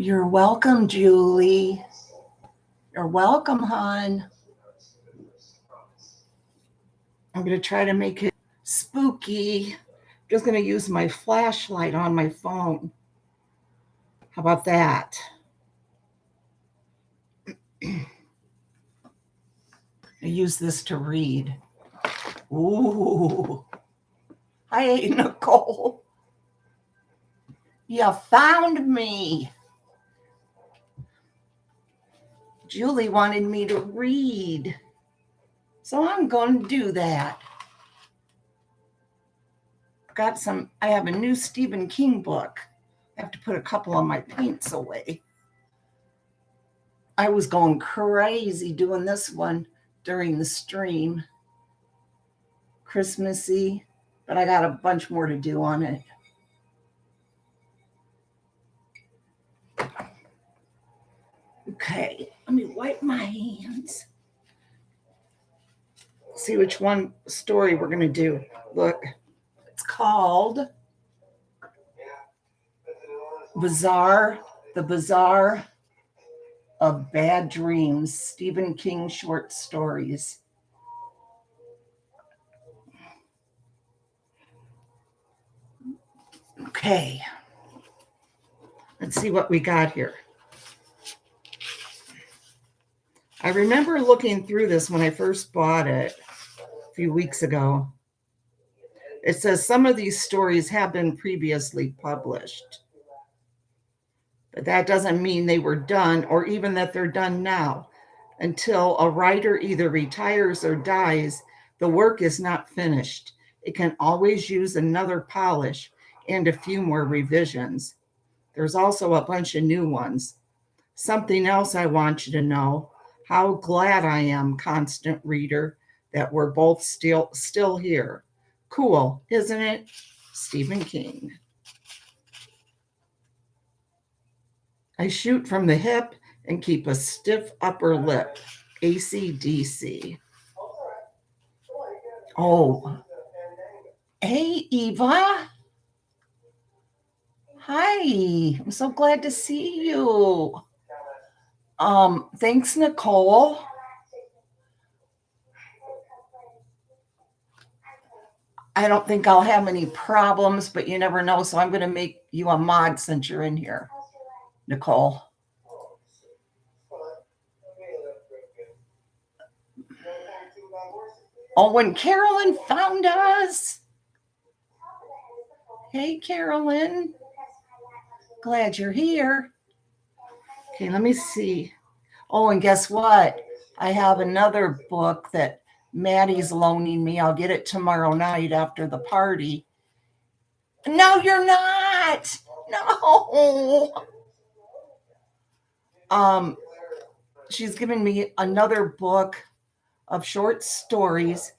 You're welcome, Julie. You're welcome, hon. I'm going to try to make it spooky. I'm just going to use my flashlight on my phone. How about that? I use this to read. Ooh. Hi, Nicole. You found me. Julie wanted me to read, so I'm going to do that. I have a new Stephen King book. I have to put a couple of my paints away. I was going crazy doing this one during the stream. Christmassy, but I got a bunch more to do on it. Okay, let me wipe my hands. See which one story we're going to do. Look, it's called The Bazaar of Bad Dreams, Stephen King short stories. Okay, let's see what we got here. I remember looking through this when I first bought it a few weeks ago. It says some of these stories have been previously published, but that doesn't mean they were done or even that they're done now. Until a writer either retires or dies, the work is not finished. It can always use another polish and a few more revisions. There's also a bunch of new ones. Something else I want you to know, how glad I am, constant reader, that we're both still here. Cool, isn't it? Stephen King. I shoot from the hip and keep a stiff upper lip. AC/DC. Oh. Hey, Eva. Hi. I'm so glad to see you. Thanks, Nicole. I don't think I'll have any problems, but you never know. So I'm going to make you a mod since you're in here, Nicole. Oh, when Carolyn found us. Hey, Carolyn. Glad you're here. Okay, let me see. Oh, and guess what? I have another book that Maddie's loaning me. I'll get it tomorrow night after the party. No, you're not. No. She's given me another book of short stories,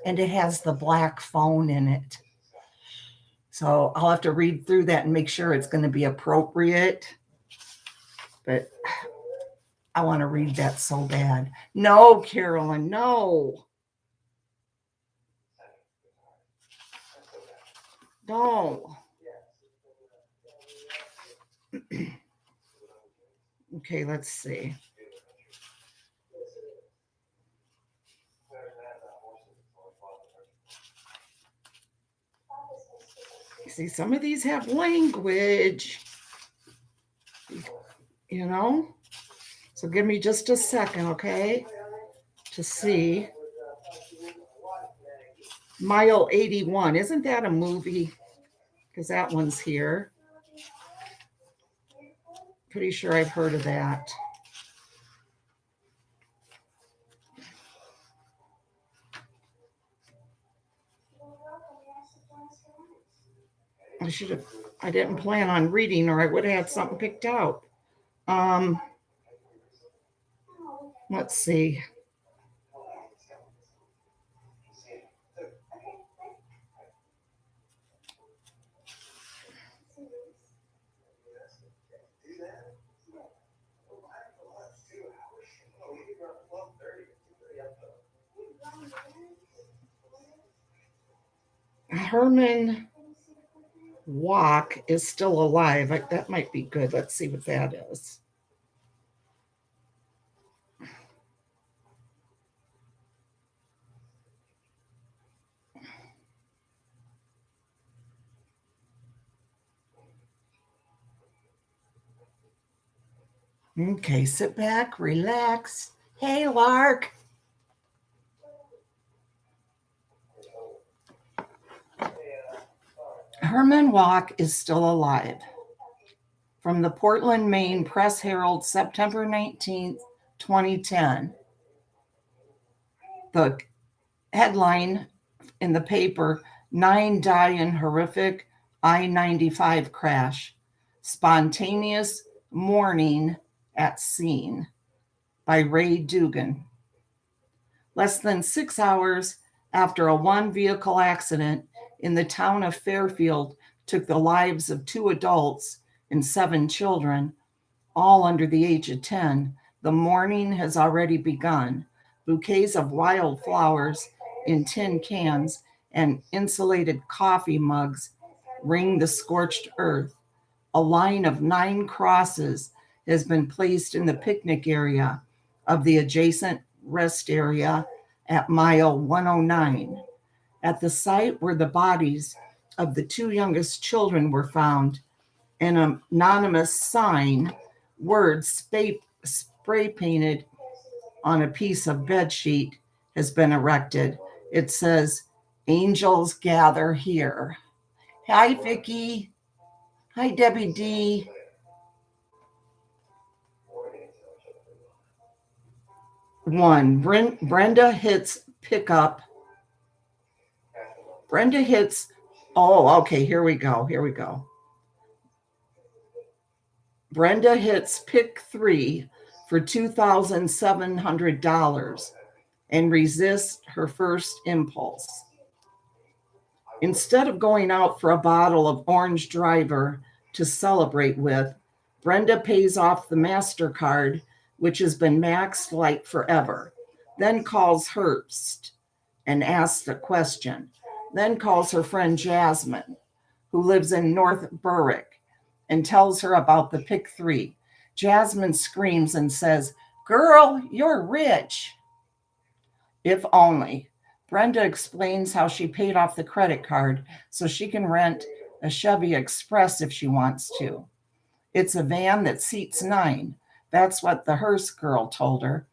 and it has the black phone in it. So I'll have to read through that and make sure it's going to be appropriate. But I want to read that so bad. No, Carolyn, no. No. Okay, let's see. See, some of these have language, you know? So give me just a second, okay, to see. Mile 81, isn't that a movie? Because that one's here. Pretty sure I've heard of that. I didn't plan on reading or I would have had something picked out. Let's see. Herman walk is still alive. That might be good. Let's see what that is. Okay, sit back, relax. Hey, Lark. Herman Walk is still alive. From the Portland, Maine Press Herald, September 19th, 2010. The headline in the paper: 9 die in horrific I-95 crash. Spontaneous mourning at scene, by Ray Dugan. Less than 6 hours after a one-vehicle accident in the town of Fairfield took the lives of 2 adults and 7 children, all under the age of 10, the mourning has already begun. Bouquets of wildflowers in tin cans and insulated coffee mugs ring the scorched earth. A line of 9 crosses has been placed in the picnic area of the adjacent rest area at mile 109. At the site where the bodies of the 2 youngest children were found, an anonymous sign, words spray painted on a piece of bed sheet, has been erected. It says, "Angels gather here." Hi, Vicki. Hi, Debbie D. One, Brenda hits pickup. Brenda hits, oh, okay, here we go. Brenda hits pick 3 for $2,700 and resists her first impulse. Instead of going out for a bottle of Orange Driver to celebrate with, Brenda pays off the MasterCard, which has been maxed like forever, then calls Hearst and asks a question, then calls her friend Jasmine, who lives in North Berwick, and tells her about the pick 3. Jasmine screams and says, "Girl, you're rich." If only. Brenda explains how she paid off the credit card so she can rent a Chevy Express if she wants to. It's a van that seats 9. That's what the Hearst girl told her.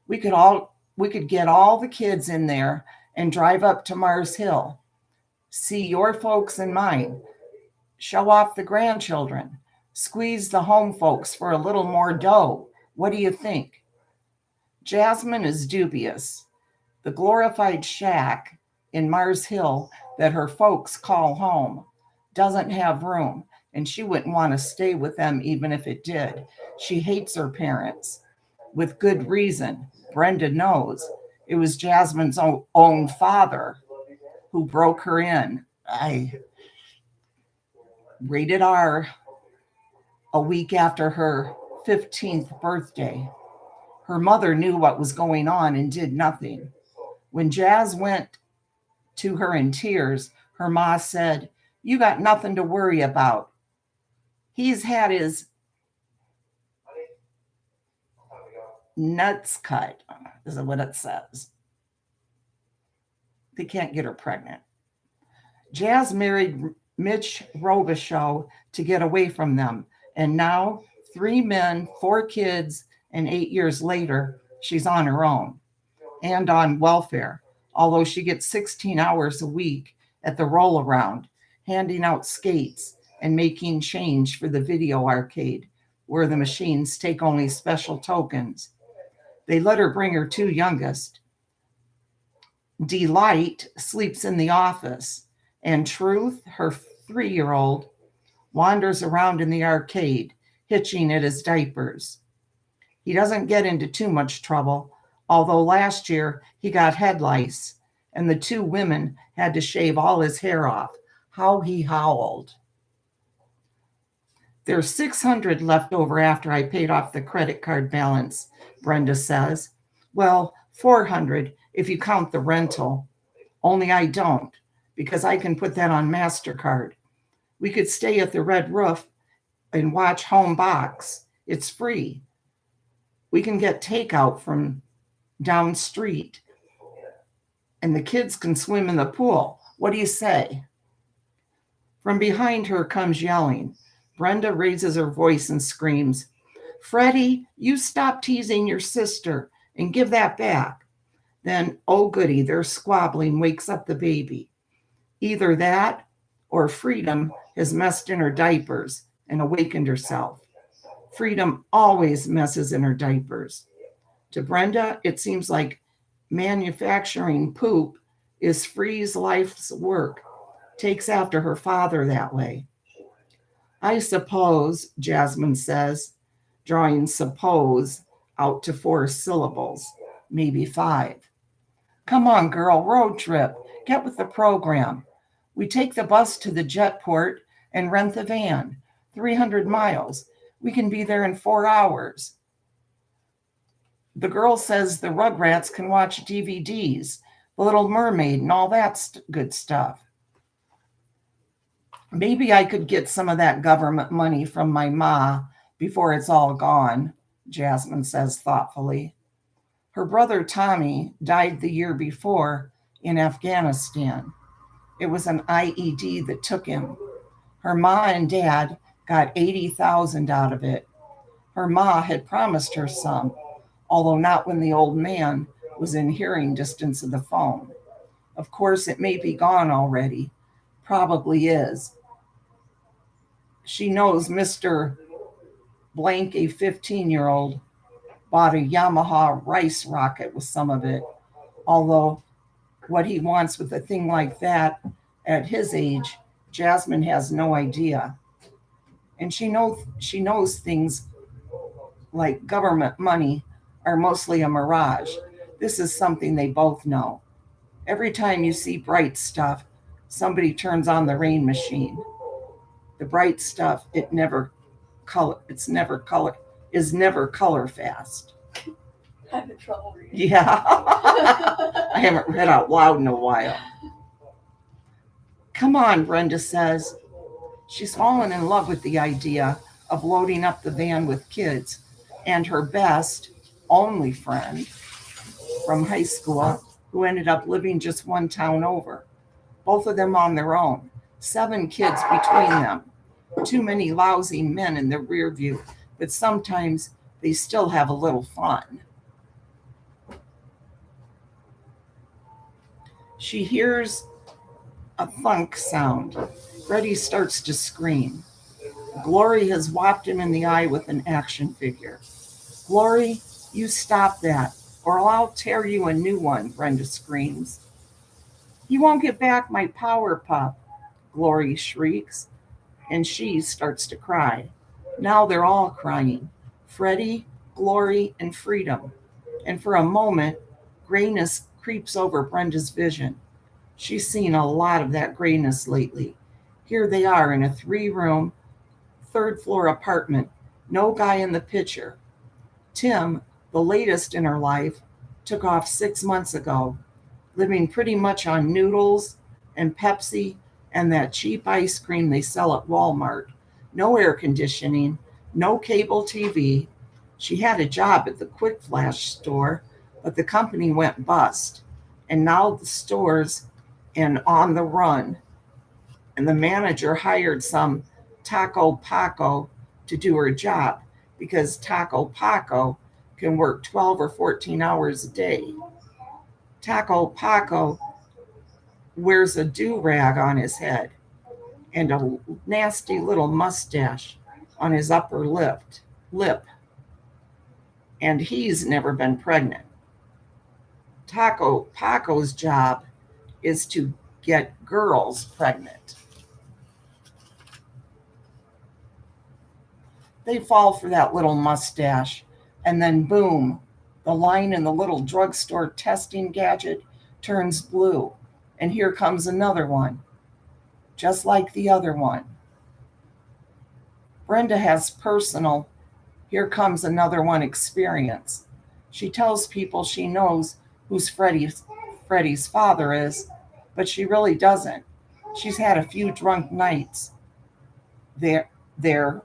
We could get all the kids in there and drive up to Mars Hill. See your folks and mine. Show off the grandchildren. Squeeze the home folks for a little more dough. What do you think? Jasmine is dubious. The glorified shack in Mars Hill that her folks call home doesn't have room, and she wouldn't want to stay with them even if it did. She hates her parents. With good reason. Brenda knows. It was Jasmine's own father who broke her in. Rated R, a week after her 15th birthday. Her mother knew what was going on and did nothing. When Jazz went to her in tears, her ma said, "You got nothing to worry about. He's had his nuts cut," is what it says. They can't get her pregnant. Jazz married Mitch Robichaux to get away from them, and now 3 men, 4 kids, and 8 years later, she's on her own and on welfare, although she gets 16 hours a week at the roll-around, handing out skates and making change for the video arcade, where the machines take only special tokens. They let her bring her 2 youngest. Delight sleeps in the office, and Truth, her 3-year-old, wanders around in the arcade, hitching at his diapers. He doesn't get into too much trouble, although last year he got head lice, and the 2 women had to shave all his hair off. How he howled. There's $600 left over after I paid off the credit card balance, Brenda says. Well, $400 if you count the rental. Only I don't, because I can put that on MasterCard. We could stay at the Red Roof and watch Home Box. It's free. We can get takeout from down street, and the kids can swim in the pool. What do you say? From behind her comes yelling. Brenda raises her voice and screams, Freddie, you stop teasing your sister and give that back. Then, oh goody, their squabbling wakes up the baby. Either that or Freedom has messed in her diapers and awakened herself. Freedom always messes in her diapers. To Brenda, it seems like manufacturing poop is Free's life's work. Takes after her father that way. I suppose, Jasmine says, drawing suppose out to 4 syllables, maybe 5. Come on, girl, road trip. Get with the program. We take the bus to the jetport and rent the van. 300 miles. We can be there in 4 hours. The girl says the Rugrats can watch DVDs, The Little Mermaid, and all that good stuff. Maybe I could get some of that government money from my ma before it's all gone, Jasmine says thoughtfully. Her brother Tommy died the year before in Afghanistan. It was an IED that took him. Her ma and dad got $80,000 out of it. Her ma had promised her some, although not when the old man was in hearing distance of the phone. Of course, it may be gone already. Probably is. She knows Mr. Blank, a 15-year-old, bought a Yamaha rice rocket with some of it, although what he wants with a thing like that at his age, Jasmine has no idea. And she knows things like government money are mostly a mirage. This is something they both know. Every time you see bright stuff, somebody turns on the rain machine. The bright stuff, is never color fast. I'm in trouble reading. Yeah. I haven't read out loud in a while. Come on, Brenda says. She's fallen in love with the idea of loading up the van with kids, and her best, only friend from high school, who ended up living just one town over. Both of them on their own. 7 kids between them. Too many lousy men in the rear view, but sometimes they still have a little fun. She hears a thunk sound. Freddie starts to scream. Glory has whopped him in the eye with an action figure. Glory, you stop that, or I'll tear you a new one, Brenda screams. You won't get back my power pup, Glory shrieks, and she starts to cry. Now they're all crying. Freddie, Glory, and Freedom. And for a moment, grayness creeps over Brenda's vision. She's seen a lot of that grayness lately. Here they are in a 3-room, 3rd-floor apartment. No guy in the picture. Tim, the latest in her life, took off 6 months ago, living pretty much on noodles and Pepsi and that cheap ice cream they sell at Walmart. No air conditioning, no cable TV. She had a job at the Quick Flash store, but the company went bust. And now the store's and on the run. And the manager hired some Taco Paco to do her job because Taco Paco can work 12 or 14 hours a day. Taco Paco wears a do-rag on his head and a nasty little mustache on his upper lip. And he's never been pregnant. Taco Paco's job is to get girls pregnant. They fall for that little mustache, and then boom, the line in the little drugstore testing gadget turns blue, and here comes another one, just like the other one. Brenda has personal, here comes another one experience. She tells people she knows who's Freddie's father is, but she really doesn't. She's had a few drunk nights. there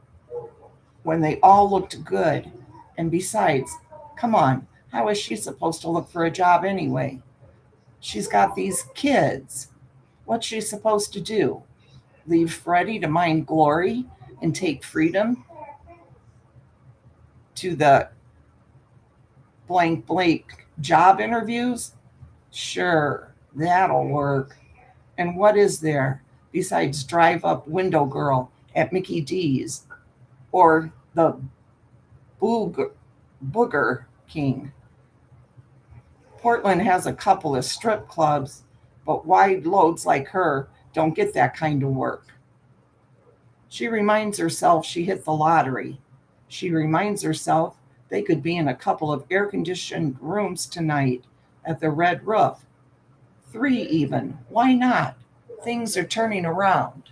when they all looked good. And besides, come on, how is she supposed to look for a job anyway? She's got these kids. What's she supposed to do? Leave Freddie to mind Glory and take Freedom to the blank job interviews? Sure, that'll work. And what is there besides drive up window girl at Mickey D's or the Booger King? Portland has a couple of strip clubs, but wide loads like her don't get that kind of work. She reminds herself she hit the lottery. She reminds herself they could be in a couple of air conditioned rooms tonight at the Red Roof. 3 even. Why not? Things are turning around.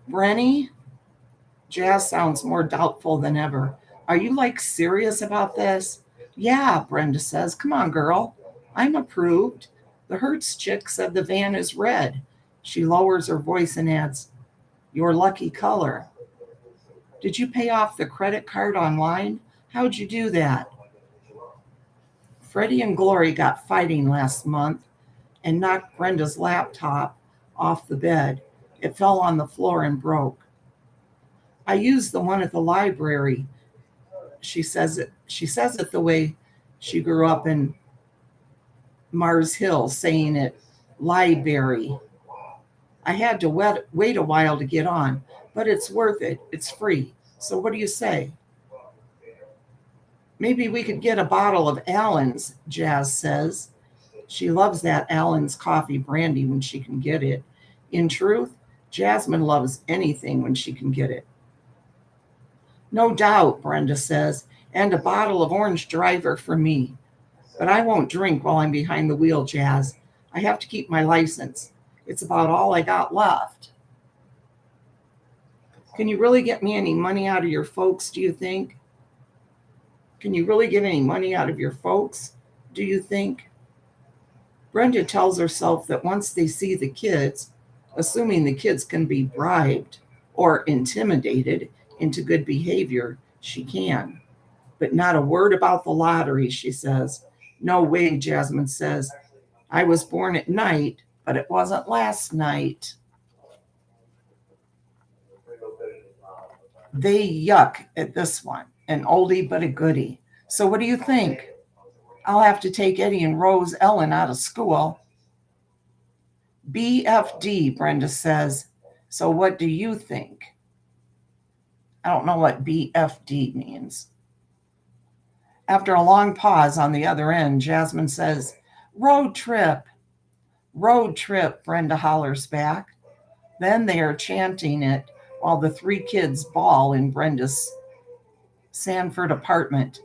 Brenny? Jazz sounds more doubtful than ever. Are you like serious about this? Yeah, Brenda says. Come on, girl. I'm approved. The Hertz chick said the van is red. She lowers her voice and adds, your lucky color. Did you pay off the credit card online? How'd you do that? Freddie and Glory got fighting last month and knocked Brenda's laptop off the bed. It fell on the floor and broke. I used the one at the library. She says it the way she grew up in Mars Hill, saying it library. I had to wait a while to get on, but it's worth it. It's free. So what do you say? Maybe we could get a bottle of Allen's, Jazz says. She loves that Allen's coffee brandy when she can get it. In truth, Jasmine loves anything when she can get it. No doubt, Brenda says, and a bottle of orange driver for me. But I won't drink while I'm behind the wheel, Jazz. I have to keep my license. It's about all I got left. Can you really get me any money out of your folks, do you think? Can you really get any money out of your folks, do you think? Brenda tells herself that once they see the kids, assuming the kids can be bribed or intimidated into good behavior, she can. But not a word about the lottery, she says. No way, Jasmine says. I was born at night, but it wasn't last night. They yuck at this one, an oldie but a goodie. So what do you think? I'll have to take Eddie and Rose Ellen out of school. BFD, Brenda says. So what do you think? I don't know what BFD means. After a long pause on the other end, Jasmine says, road trip. Road trip, Brenda hollers back. Then they are chanting it while the 3 kids bawl in Brenda's Sanford apartment.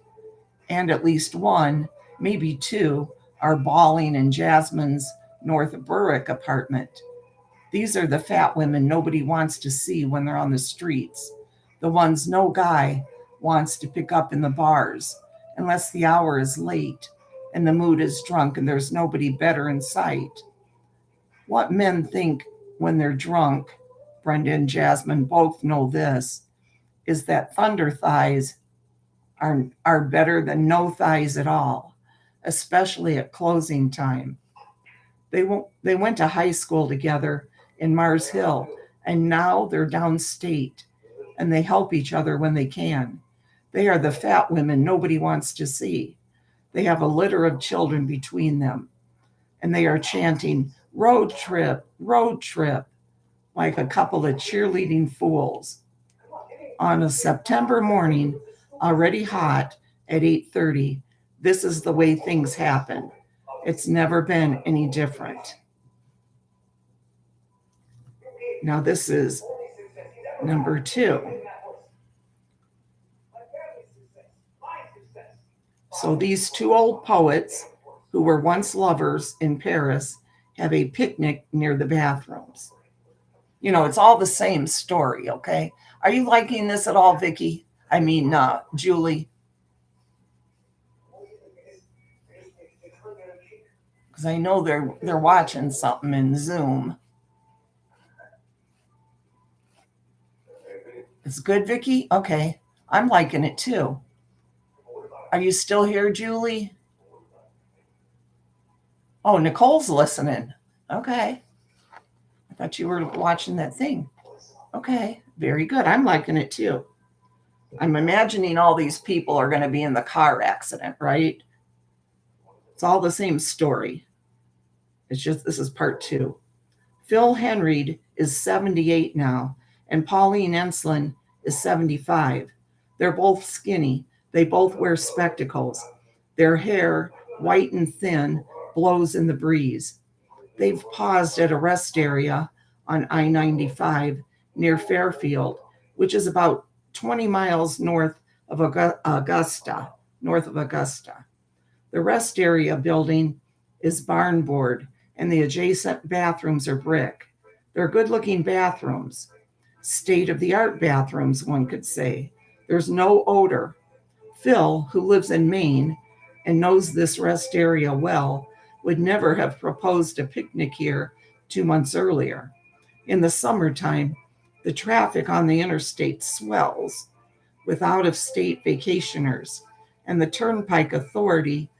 And at least 1, maybe 2, are bawling in Jasmine's North Berwick apartment. These are the fat women nobody wants to see when they're on the streets. The ones no guy wants to pick up in the bars, unless the hour is late and the mood is drunk and there's nobody better in sight. What men think when they're drunk, Brenda and Jasmine both know this, is that thunder thighs are better than no thighs at all, especially at closing time. They went to high school together in Mars Hill, and now they're downstate, and they help each other when they can. They are the fat women nobody wants to see. They have a litter of children between them, and they are chanting, road trip, like a couple of cheerleading fools. On a September morning, already hot at 8:30, this is the way things happen. It's never been any different. Now this is number 2. So these 2 old poets who were once lovers in Paris have a picnic near the bathrooms. You know, it's all the same story, okay? Are you liking this at all, Vicki? I mean, Julie? because I know they're watching something in Zoom. It's good, Vicky? Okay. I'm liking it too. Are you still here, Julie? Oh, Nicole's listening. Okay. I thought you were watching that thing. Okay. Very good. I'm liking it too. I'm imagining all these people are going to be in the car accident, right? It's all the same story. It's just this is part 2. Phil Henry is 78 now, and Pauline Enslin is 75. They're both skinny. They both wear spectacles. Their hair, white and thin, blows in the breeze. They've paused at a rest area on I-95 near Fairfield, which is about 20 miles north of Augusta. The rest area building is barn board, and the adjacent bathrooms are brick. They're good-looking bathrooms. State-of-the-art bathrooms, one could say. There's no odor. Phil, who lives in Maine and knows this rest area well, would never have proposed a picnic here 2 months earlier. In the summertime, the traffic on the interstate swells with out-of-state vacationers, and the Turnpike Authority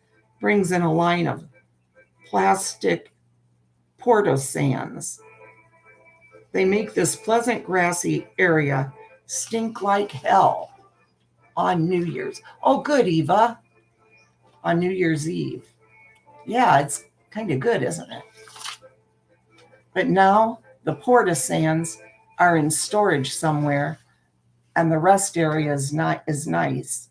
brings in a line of plastic porta-sands. They make this pleasant grassy area stink like hell on New Year's. Oh, good, Eva. On New Year's Eve. Yeah, it's kind of good, isn't it? But now the porta-sands are in storage somewhere, and the rest area is nice.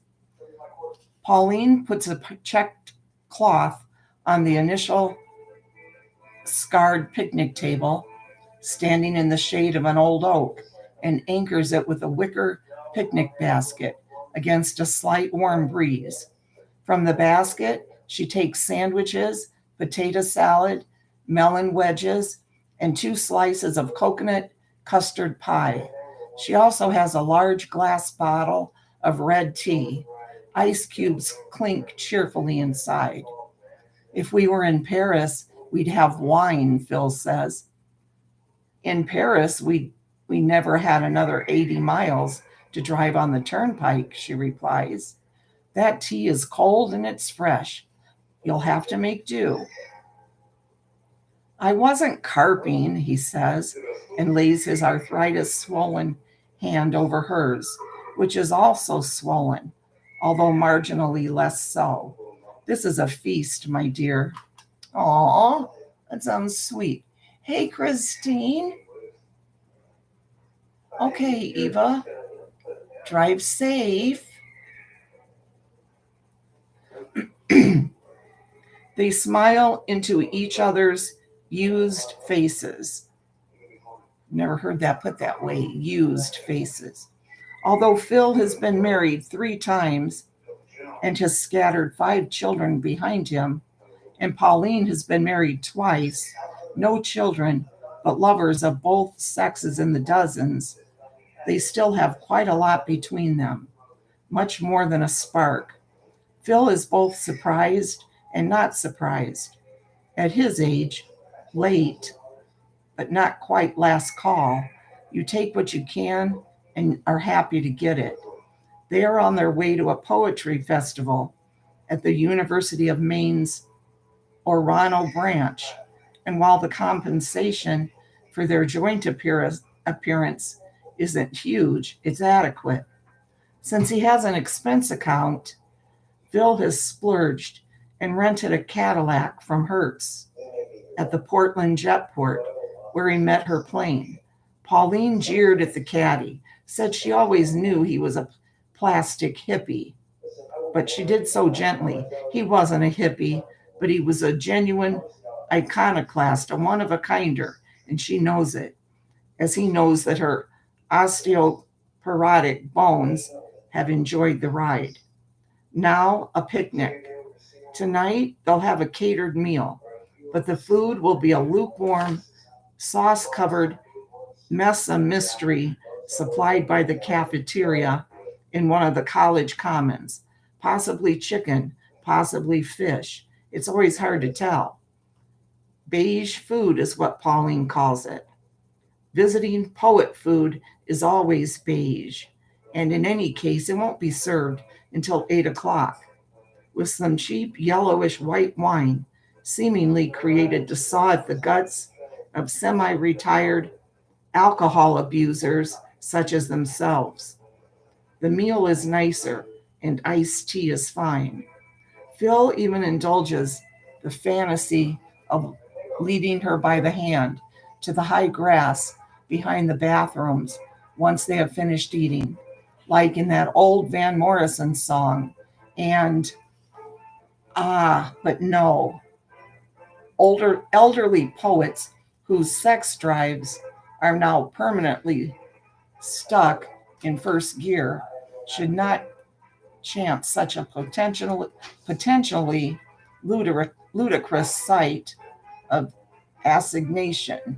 Pauline puts a checked cloth on the initial scarred picnic table, standing in the shade of an old oak, and anchors it with a wicker picnic basket against a slight warm breeze. From the basket, she takes sandwiches, potato salad, melon wedges, and 2 slices of coconut custard pie. She also has a large glass bottle of red tea. Ice cubes clink cheerfully inside. If we were in Paris, we'd have wine, Phil says. In Paris, we never had another 80 miles to drive on the turnpike, she replies. That tea is cold and it's fresh. You'll have to make do. I wasn't carping, he says, and lays his arthritis-swollen hand over hers, which is also swollen, although marginally less so. This is a feast, my dear. Aw, that sounds sweet. Hey, Christine. Okay, Eva. Drive safe. They smile into each other's used faces. Never heard that put that way, used faces. Although Phil has been married 3 times and has scattered 5 children behind him, and Pauline has been married twice, no children, but lovers of both sexes in the dozens, they still have quite a lot between them, much more than a spark. Phil is both surprised and not surprised. At his age, late, but not quite last call, you take what you can and are happy to get it. They are on their way to a poetry festival at the University of Maine's Orono branch, and while the compensation for their joint appearance isn't huge, it's adequate. Since he has an expense account, Phil has splurged and rented a Cadillac from Hertz at the Portland Jetport, where he met her plane. Pauline jeered at the caddy, said she always knew he was a plastic hippie, but she did so gently. He wasn't a hippie, but he was a genuine iconoclast, a one-of-a-kinder, and she knows it, as he knows that her osteoporotic bones have enjoyed the ride. Now, a picnic. Tonight, they'll have a catered meal, but the food will be a lukewarm, sauce-covered mess of mystery supplied by the cafeteria in one of the college commons. Possibly chicken, possibly fish. It's always hard to tell. Beige food is what Pauline calls it. Visiting poet food is always beige, and in any case, it won't be served until 8 o'clock, with some cheap yellowish white wine seemingly created to saw at the guts of semi retired alcohol abusers such as themselves. The meal is nicer, and iced tea is fine. Phil even indulges the fantasy of leading her by the hand to the high grass behind the bathrooms once they have finished eating, like in that old Van Morrison song. And but no, elderly poets whose sex drives are now permanently stuck in first gear should not chant such a potentially ludicrous sight of assignation,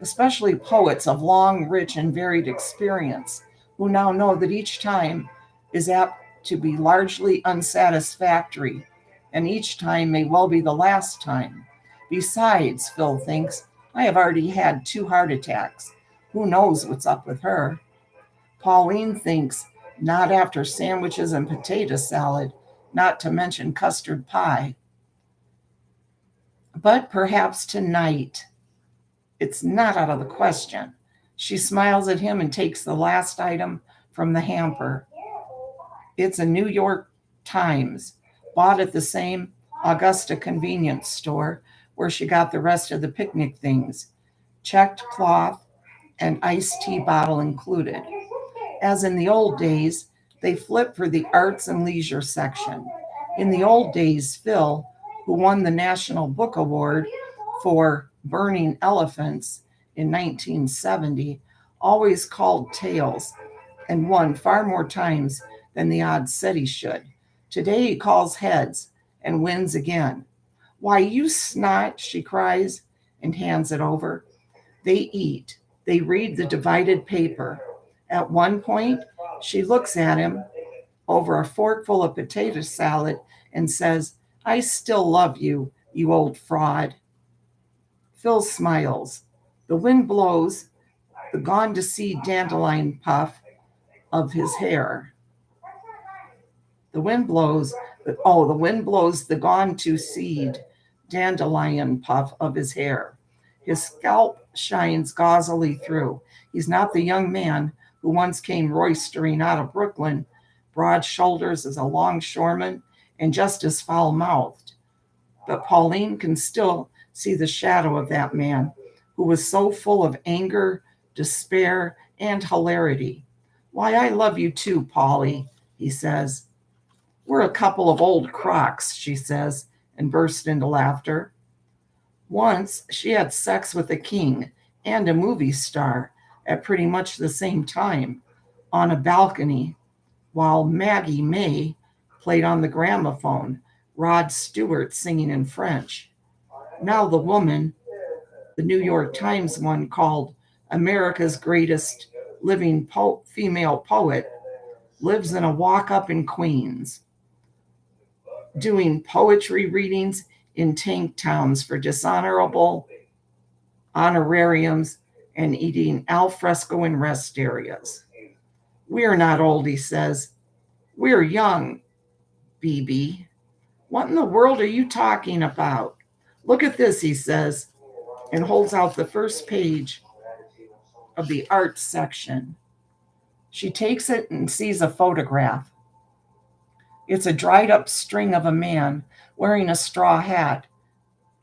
especially poets of long, rich, and varied experience who now know that each time is apt to be largely unsatisfactory, and each time may well be the last time. Besides, Phil thinks, I have already had 2 heart attacks. Who knows what's up with her? Pauline thinks, not after sandwiches and potato salad, not to mention custard pie. But perhaps tonight, it's not out of the question. She smiles at him and takes the last item from the hamper. It's a New York Times, bought at the same Augusta convenience store where she got the rest of the picnic things, checked cloth and iced tea bottle included. As in the old days, they flip for the arts and leisure section. In the old days, Phil, who won the National Book Award for Burning Elephants in 1970, always called tails and won far more times than the odds said he should. Today he calls heads and wins again. Why, you snot, she cries and hands it over. They eat. They read the divided paper. At one point, she looks at him over a forkful of potato salad and says, I still love you, you old fraud. Phil smiles. The wind blows the gone to seed dandelion puff of his hair. The wind blows the gone to seed dandelion puff of his hair. His scalp shines gauzily through. He's not the young man who once came roistering out of Brooklyn, broad shoulders as a longshoreman and just as foul-mouthed. But Pauline can still see the shadow of that man who was so full of anger, despair, and hilarity. Why, I love you too, Polly, he says. We're a couple of old crocs, she says, and burst into laughter. Once she had sex with a king and a movie star at pretty much the same time on a balcony while Maggie May played on the gramophone, Rod Stewart singing in French. Now the woman, the New York Times one called America's Greatest Living Female Poet, lives in a walk-up in Queens, doing poetry readings in tank towns for dishonorable honorariums and eating al fresco in rest areas. We're not old, he says. We're young, BB. What in the world are you talking about? Look at this, he says, and holds out the first page of the arts section. She takes it and sees a photograph. It's a dried up string of a man wearing a straw hat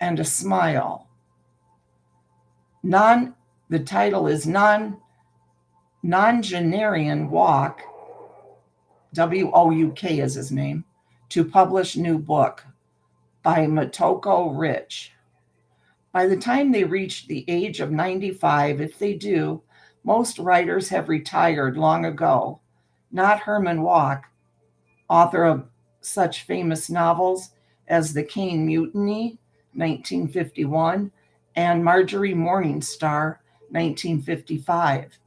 and a smile. The title is Nongenarian Walk, W-O-U-K is his name, to publish new book by Motoko Rich. By the time they reach the age of 95, if they do, most writers have retired long ago. Not Herman Wouk, author of such famous novels as The Caine Mutiny, 1951, and Marjorie Morningstar, 1955.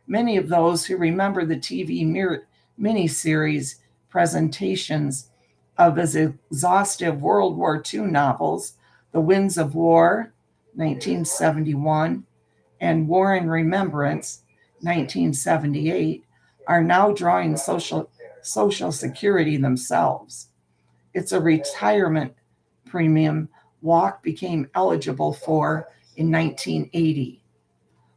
Many of those who remember the TV miniseries presentations of his exhaustive World War II novels, The Winds of War, 1971, and War in Remembrance, 1978, are now drawing Social Security themselves. It's a retirement premium Walk became eligible for in 1980.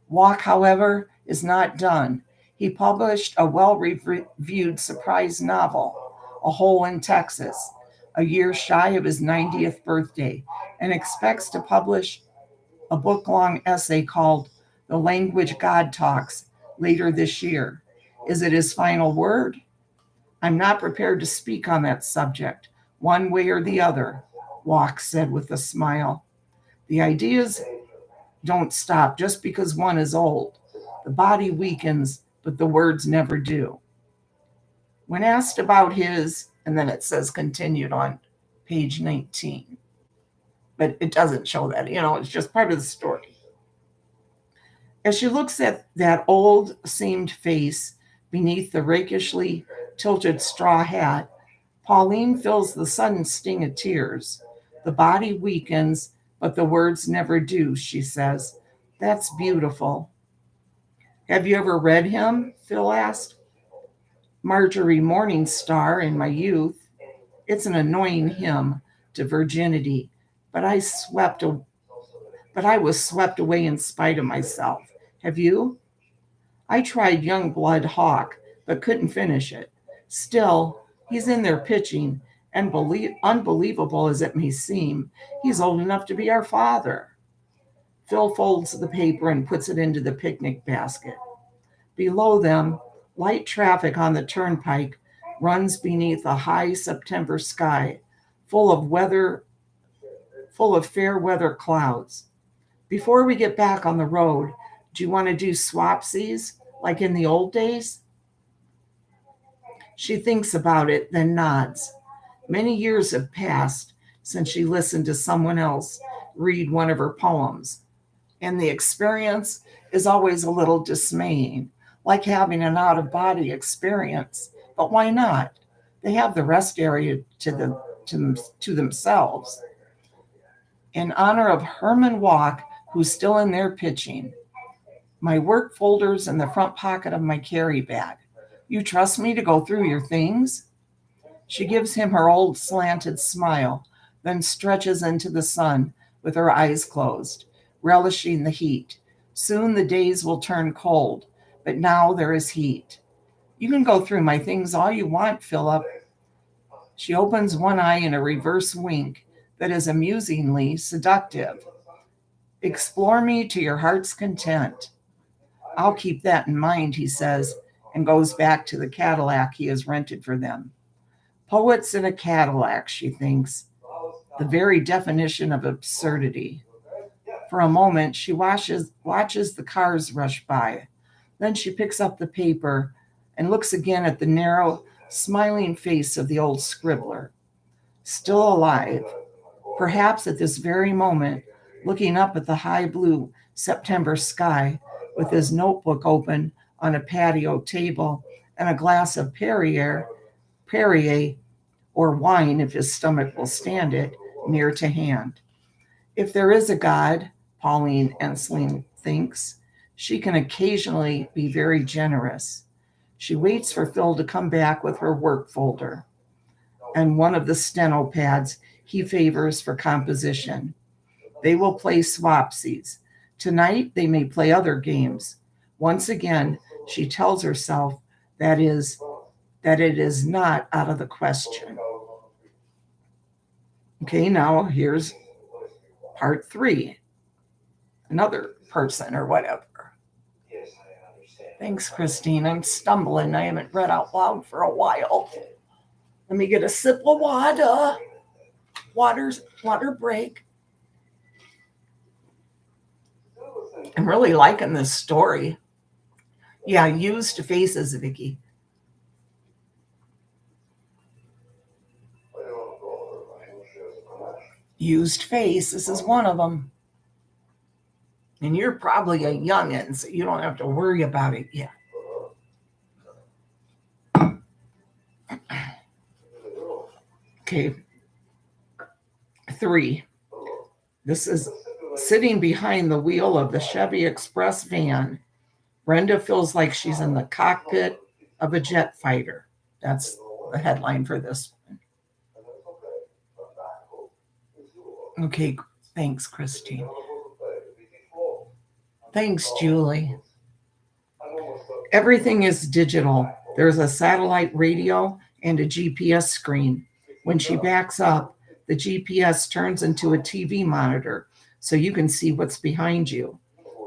Walk, however, is not done. He published a well-reviewed surprise novel, A Hole in Texas, a year shy of his 90th birthday, and expects to publish a book-long essay called The Language God Talks later this year. Is it his final word? I'm not prepared to speak on that subject, one way or the other, Walk said with a smile. The ideas don't stop just because one is old. The body weakens, but the words never do. When asked about his, and then it says continued on page 19, but it doesn't show that, it's just part of the story. As she looks at that old, seamed face beneath the rakishly tilted straw hat, Pauline feels the sudden sting of tears. The body weakens, but the words never do, she says. That's beautiful. Have you ever read him? Phil asked. Marjorie Morningstar in my youth. It's an annoying hymn to virginity, but I was swept away in spite of myself. Have you? I tried Young Blood Hawk, but couldn't finish it. Still, he's in there pitching, and unbelievable as it may seem, he's old enough to be our father. Phil folds the paper and puts it into the picnic basket. Below them, light traffic on the turnpike runs beneath a high September sky, full of fair weather clouds. Before we get back on the road, do you want to do swapsies like in the old days? She thinks about it, then nods. Many years have passed since she listened to someone else read one of her poems, and the experience is always a little dismaying, like having an out-of-body experience. But why not? They have the rest area to themselves. In honor of Herman Walk, who's still in there pitching, my work folder's in the front pocket of my carry bag. You trust me to go through your things? She gives him her old slanted smile, then stretches into the sun with her eyes closed, relishing the heat. Soon the days will turn cold, but now there is heat. You can go through my things all you want, Philip. She opens one eye in a reverse wink that is amusingly seductive. Explore me to your heart's content. I'll keep that in mind, he says, and goes back to the Cadillac he has rented for them. Poets in a Cadillac, she thinks, the very definition of absurdity. For a moment, she watches the cars rush by. Then she picks up the paper and looks again at the narrow, smiling face of the old scribbler. Still alive, perhaps at this very moment, looking up at the high blue September sky with his notebook open on a patio table and a glass of Perrier, or wine if his stomach will stand it, near to hand. If there is a God, Pauline Ensling thinks, she can occasionally be very generous. She waits for Phil to come back with her work folder and one of the steno pads he favors for composition. They will play swapsies. Tonight they may play other games. Once again, she tells herself that it is not out of the question. Okay, now here's part 3. Another person or whatever. Thanks, Christine. I'm stumbling. I haven't read out loud for a while. Let me get a sip of water. Water break. I'm really liking this story. Yeah, used faces, Vicky. Used face. This is one of them. And you're probably a youngin', so you don't have to worry about it yet. Okay. 3. This is sitting behind the wheel of the Chevy Express van. Brenda feels like she's in the cockpit of a jet fighter. That's the headline for this one. Okay, thanks, Christine. Thanks, Julie. Everything is digital. There's a satellite radio and a GPS screen. When she backs up, the GPS turns into a TV monitor so you can see what's behind you.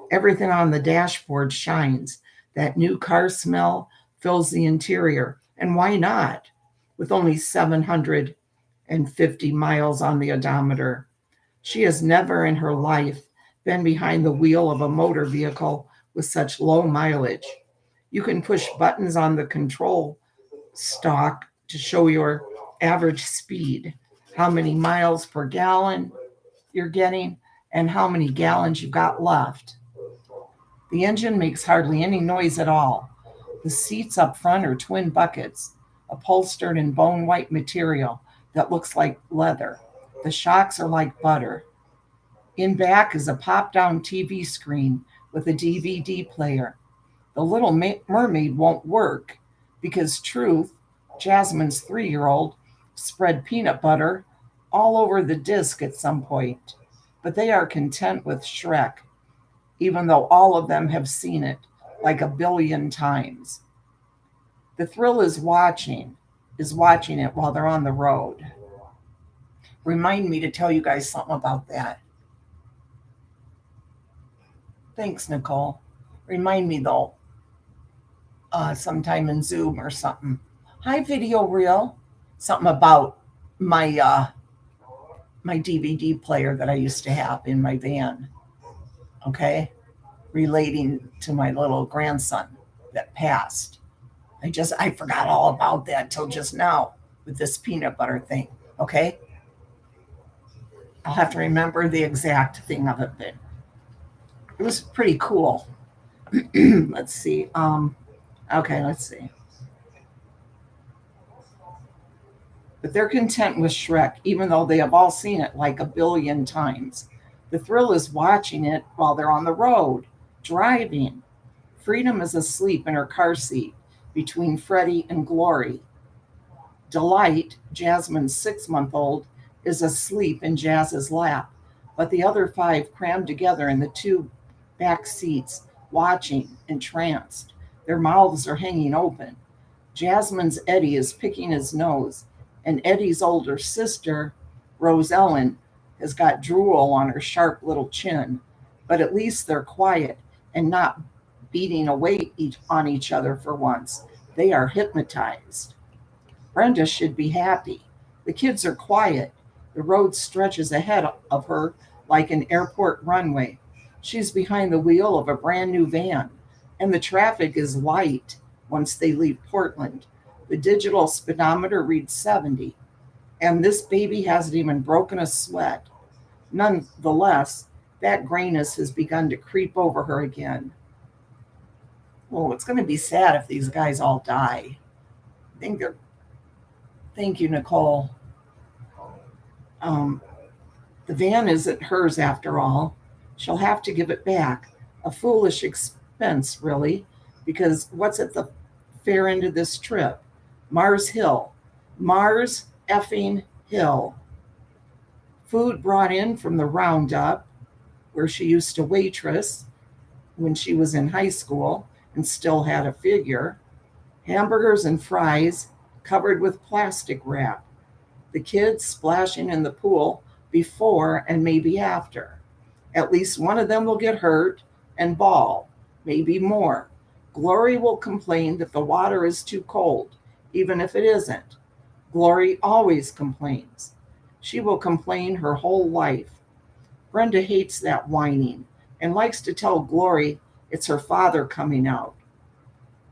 Everything on the dashboard shines. That new car smell fills the interior. And why not? With only 750 miles on the odometer. She has never in her life been behind the wheel of a motor vehicle with such low mileage. You can push buttons on the control stalk to show your average speed, how many miles per gallon you're getting, and how many gallons you've got left. The engine makes hardly any noise at all. The seats up front are twin buckets, upholstered in bone white material that looks like leather. The shocks are like butter. In back is a pop-down TV screen with a DVD player. The Little Mermaid won't work because Truth, Jasmine's 3-year-old, spread peanut butter all over the disc at some point. But they are content with Shrek, even though all of them have seen it like a billion times. The thrill is watching it while they're on the road. Remind me to tell you guys something about that. Thanks, Nicole. Remind me though, sometime in Zoom or something. Hi, Video Reel. Something about my my DVD player that I used to have in my van. Okay, relating to my little grandson that passed. I forgot all about that till just now with this peanut butter thing. Okay, I'll have to remember the exact thing of it, but it was pretty cool. Let's see. Okay, let's see. But they're content with Shrek, even though they have all seen it like a billion times. The thrill is watching it while they're on the road, driving. Freedom is asleep in her car seat between Freddie and Glory. Delight, Jasmine's 6-month-old, is asleep in Jazz's lap, but the other 5 crammed together in the 2 back seats, watching, entranced. Their mouths are hanging open. Jasmine's Eddie is picking his nose, and Eddie's older sister, Rose Ellen, has got drool on her sharp little chin, but at least they're quiet and not beating away on each other for once. They are hypnotized. Brenda should be happy. The kids are quiet. The road stretches ahead of her like an airport runway. She's behind the wheel of a brand new van, and the traffic is light once they leave Portland. The digital speedometer reads 70, and this baby hasn't even broken a sweat. Nonetheless, that grayness has begun to creep over her again. Oh, it's going to be sad if these guys all die. Thank you, Nicole. The van isn't hers after all. She'll have to give it back. A foolish expense, really, because what's at the fair end of this trip? Mars Hill. Mars effing Hill. Food brought in from the Roundup, where she used to waitress when she was in high school and still had a figure. Hamburgers and fries covered with plastic wrap. The kids splashing in the pool before and maybe after. At least one of them will get hurt and bawl, maybe more. Glory will complain that the water is too cold, even if it isn't. Glory always complains. She will complain her whole life. Brenda hates that whining and likes to tell Glory it's her father coming out.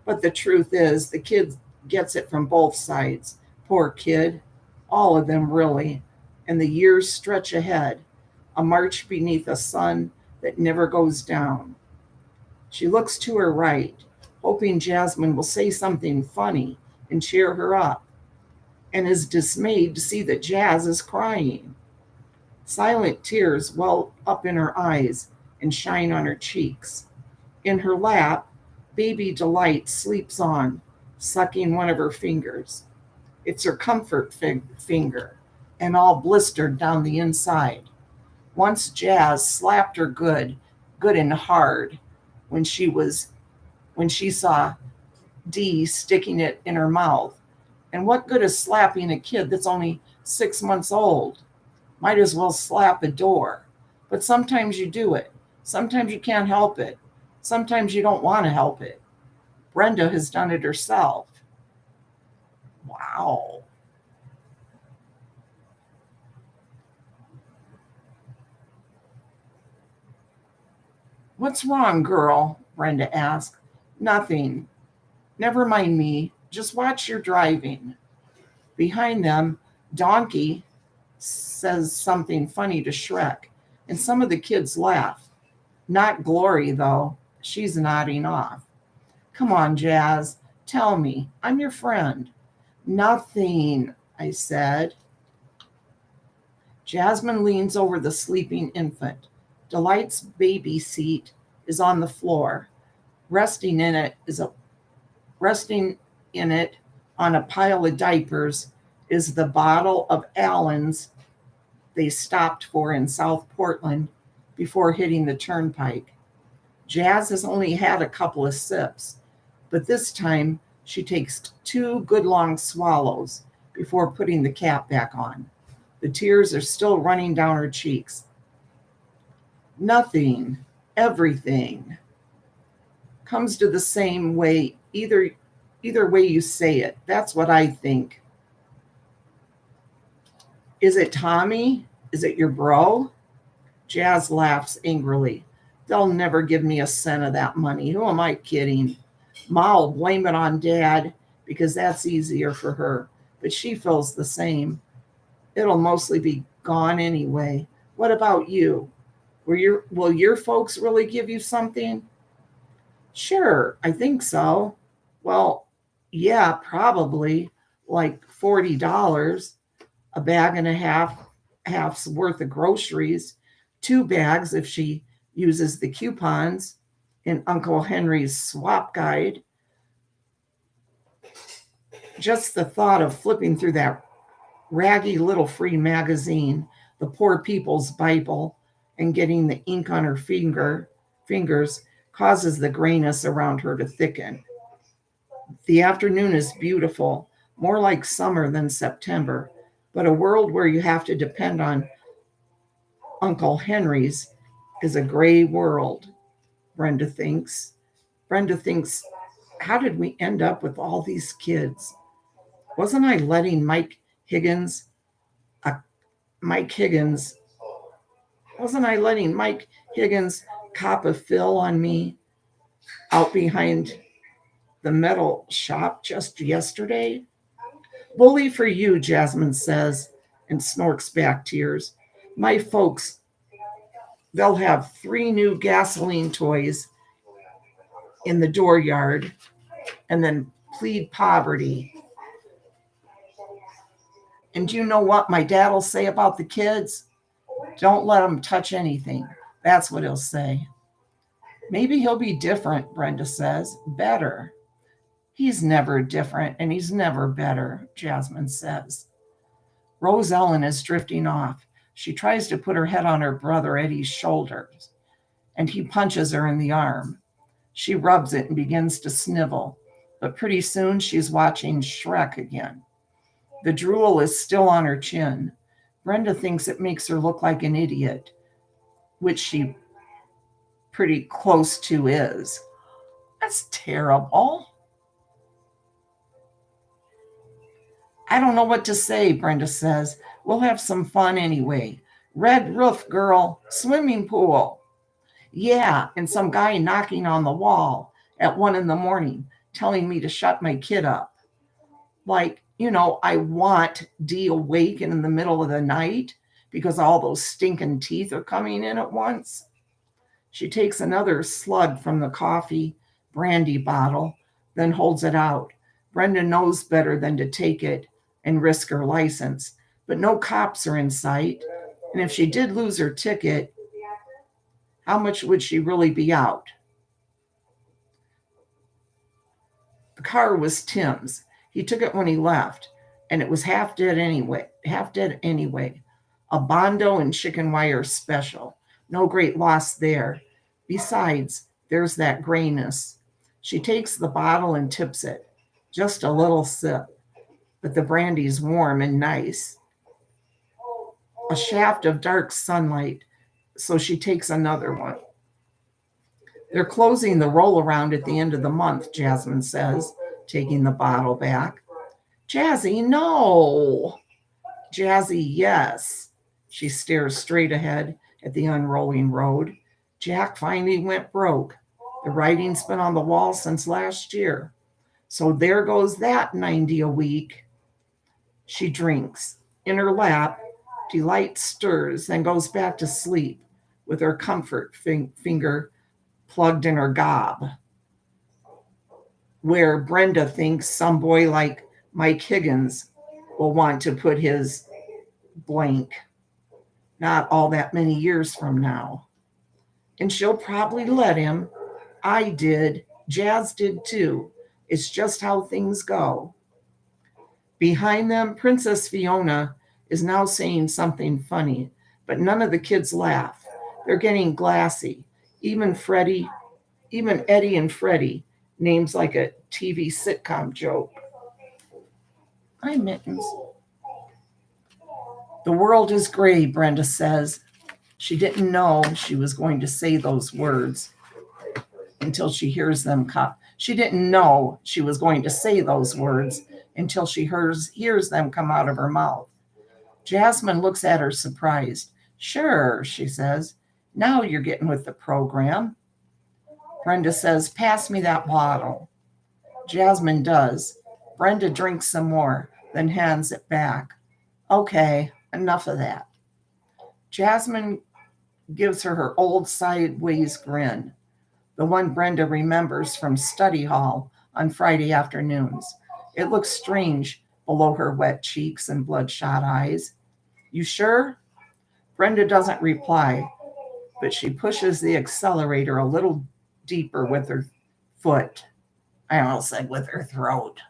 But the truth is, the kid gets it from both sides. Poor kid. All of them, really. And the years stretch ahead, a march beneath a sun that never goes down. She looks to her right, hoping Jasmine will say something funny and cheer her up, and is dismayed to see that Jazz is crying. Silent tears well up in her eyes and shine on her cheeks. In her lap, baby Delight sleeps on, sucking one of her fingers. It's her comfort finger, and all blistered down the inside. Once Jazz slapped her good and hard when she saw Dee sticking it in her mouth. And what good is slapping a kid that's only 6 months old? Might as well slap a door. But sometimes you do it. Sometimes you can't help it. Sometimes you don't want to help it. Brenda has done it herself. Wow. What's wrong, girl? Brenda asked. Nothing. Never mind me. Just watch your driving. Behind them, Donkey says something funny to Shrek, and some of the kids laugh. Not Glory, though. She's nodding off. Come on, Jazz. Tell me. I'm your friend. Nothing, I said. Jasmine leans over the sleeping infant. Delight's baby seat is on the floor. Resting in it on a pile of diapers is the bottle of Allen's they stopped for in South Portland before hitting the turnpike. Jazz has only had a couple of sips, but this time she takes 2 good long swallows before putting the cap back on. The tears are still running down her cheeks. Nothing, everything comes to the same way, either way you say it. That's what I think. Is it Tommy? Is it your bro? Jazz laughs angrily. They'll never give me a cent of that money. Who am I kidding? Ma'll blame it on Dad because that's easier for her, but she feels the same. It'll mostly be gone anyway. What about you? Will your folks really give you something? Sure, I think so. Well, yeah, probably like $40, a bag and a half's worth of groceries, 2 bags if she uses the coupons in Uncle Henry's swap guide. Just the thought of flipping through that raggy little free magazine, the Poor People's Bible, and getting the ink on her fingers causes the grayness around her to thicken. The afternoon is beautiful, more like summer than September, but a world where you have to depend on Uncle Henry's is a gray world, Brenda thinks. Brenda thinks, how did we end up with all these kids? Wasn't I letting Higgins, Mike Higgins cop a fill on me out behind the metal shop just yesterday? Bully for you, Jasmine says, and snorts back tears. My folks, they'll have 3 new gasoline toys in the dooryard and then plead poverty. And you know what my dad'll say about the kids? Don't let them touch anything. That's what he'll say. Maybe he'll be different, Brenda says. Better. He's never different and he's never better, Jasmine says. Rose Ellen is drifting off. She tries to put her head on her brother Eddie's shoulders, and he punches her in the arm. She rubs it and begins to snivel, but pretty soon she's watching Shrek again. The drool is still on her chin. Brenda thinks it makes her look like an idiot, which she pretty close to is. That's terrible. I don't know what to say, Brenda says. We'll have some fun anyway. Red roof, girl. Swimming pool. Yeah, and some guy knocking on the wall at 1 a.m, telling me to shut my kid up. Like, I want Dee awake and in the middle of the night because all those stinking teeth are coming in at once. She takes another slug from the coffee brandy bottle, then holds it out. Brenda knows better than to take it and risk her license, but no cops are in sight. And if she did lose her ticket, how much would she really be out? The car was Tim's. He took it when he left, and it was half dead anyway. Half dead anyway. A Bondo and chicken wire special. No great loss there. Besides, there's that grayness. She takes the bottle and tips it. Just a little sip, but the brandy's warm and nice. A shaft of dark sunlight, so she takes another one. They're closing the roll around at the end of the month, Jasmine says, taking the bottle back. Jazzy, no. Jazzy, yes. She stares straight ahead at the unrolling road. Jack finally went broke. The writing's been on the wall since last year. So there goes that 90 a week. She drinks. In her lap, delight stirs, then goes back to sleep with her comfort finger plugged in her gob, where Brenda thinks some boy like Mike Higgins will want to put his blank, not all that many years from now. And she'll probably let him. I did. Jazz did too. It's just how things go. Behind them, Princess Fiona is now saying something funny, but none of the kids laugh. They're getting glassy. Even Eddie and Freddie, names like a TV sitcom joke. Hi, Mittens. The world is gray, Brenda says. She didn't know she was going to say those words until she hears them come. She didn't know she was going to say those words until she hears them come out of her mouth. Jasmine looks at her surprised. Sure, she says. Now you're getting with the program. Brenda says, pass me that bottle. Jasmine does. Brenda drinks some more, then hands it back. Okay, enough of that. Jasmine gives her old sideways grin, the one Brenda remembers from study hall on Friday afternoons. It looks strange below her wet cheeks and bloodshot eyes. You sure? Brenda doesn't reply, but she pushes the accelerator a little deeper with her foot. I almost said with her throat.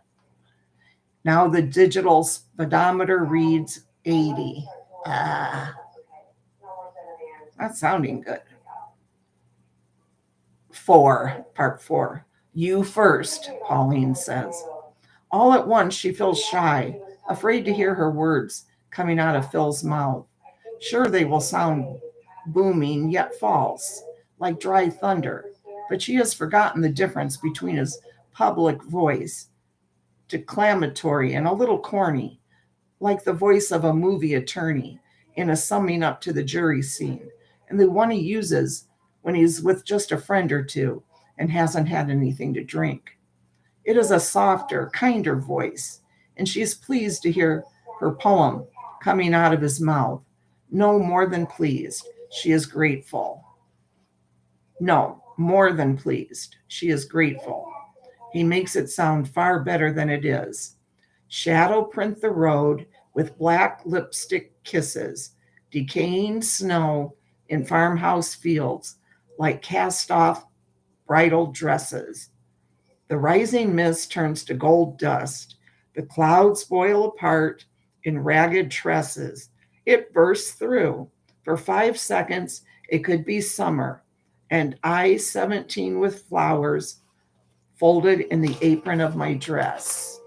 Now the digital speedometer reads 80. That's sounding good. Part 4. You first, Pauline says. All at once, she feels shy, afraid to hear her words coming out of Phil's mouth. Sure, they will sound booming, yet false, like dry thunder. But she has forgotten the difference between his public voice, declamatory and a little corny, like the voice of a movie attorney in a summing up to the jury scene, and the one he uses when he's with just a friend or two and hasn't had anything to drink. It is a softer, kinder voice, and she is pleased to hear her poem coming out of his mouth. No more than pleased. She is grateful. No, more than pleased. She is grateful. He makes it sound far better than it is. Shadow print the road with black lipstick kisses, decaying snow in farmhouse fields like cast-off bridal dresses. The rising mist turns to gold dust. The clouds boil apart in ragged tresses. It bursts through. For 5 seconds, it could be summer, and I, 17 with flowers, folded in the apron of my dress.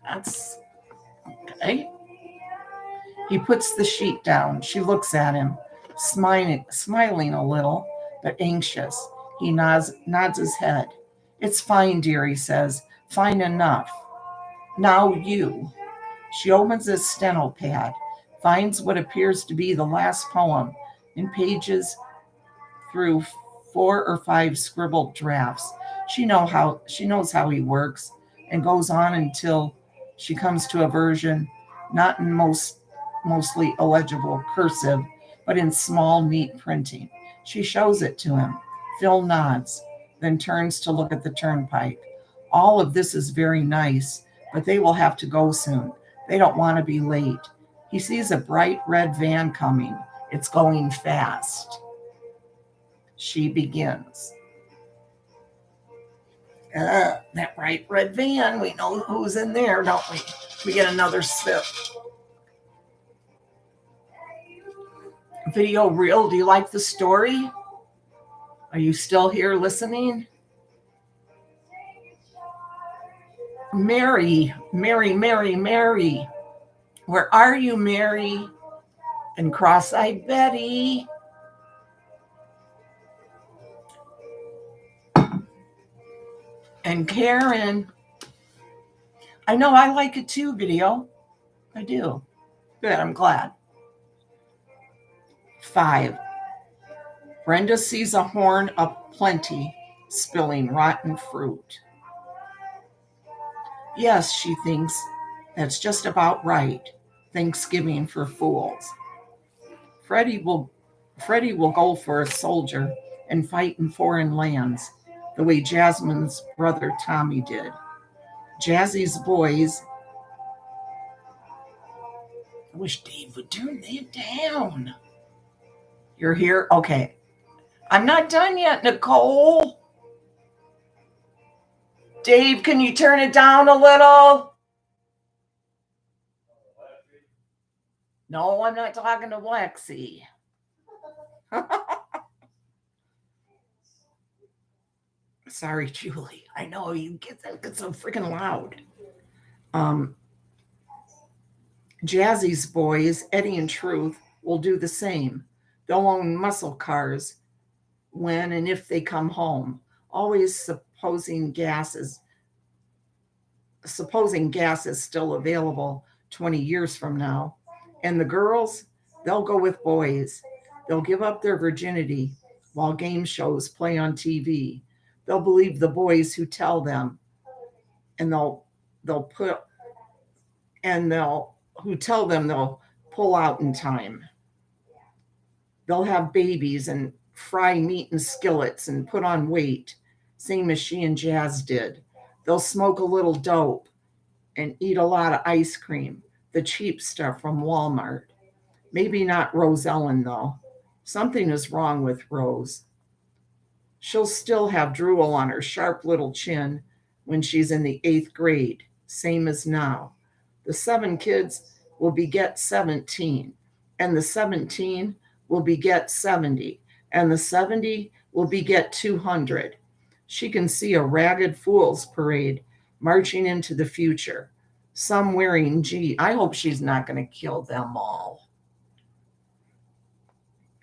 That's okay. He puts the sheet down. She looks at him, smiling a little, but anxious. He nods his head. It's fine, dear, he says. Fine enough. Now you. She opens his steno pad, finds what appears to be the last poem, and pages through 4 or 5 scribbled drafts. She knows how he works, and goes on until she comes to a version not in mostly illegible cursive, but in small, neat printing. She shows it to him. Phil nods, then turns to look at the turnpike. All of this is very nice, but they will have to go soon. They don't want to be late. He sees a bright red van coming. It's going fast. She begins. That bright red van, we know who's in there, don't we? We get another sip. Video reel, do you like the story? Are you still here listening? Mary, Mary, Mary, Mary. Where are you, Mary? And cross-eyed Betty. And Karen. I know, I like it too, video. I do. Good, I'm glad. 5. Brenda sees a horn of plenty spilling rotten fruit. Yes, she thinks, that's just about right. Thanksgiving for fools. Freddie will go for a soldier and fight in foreign lands, the way Jasmine's brother Tommy did. Jazzy's boys. I wish Dave would turn that down. You're here? Okay. I'm not done yet, Nicole. Dave, can you turn it down a little? No, I'm not talking to Lexi. Sorry, Julie. I know you get so freaking loud. Jazzy's boys, Eddie and Truth, will do the same. They'll own muscle cars when and if they come home, always supposing gas is still available 20 years from now. And the girls, they'll go with boys. They'll give up their virginity while game shows play on TV. They'll believe the boys who tell them, and they'll pull out in time. They'll have babies and fry meat in skillets and put on weight, same as she and Jazz did. They'll smoke a little dope and eat a lot of ice cream, the cheap stuff from Walmart. Maybe not Rose Ellen, though. Something is wrong with Rose. She'll still have drool on her sharp little chin when she's in the 8th grade, same as now. The 7 kids will beget 17, and the 17 will beget 70, and the 70 will beget 200. She can see a ragged fool's parade marching into the future. Some wearing I hope she's not going to kill them all.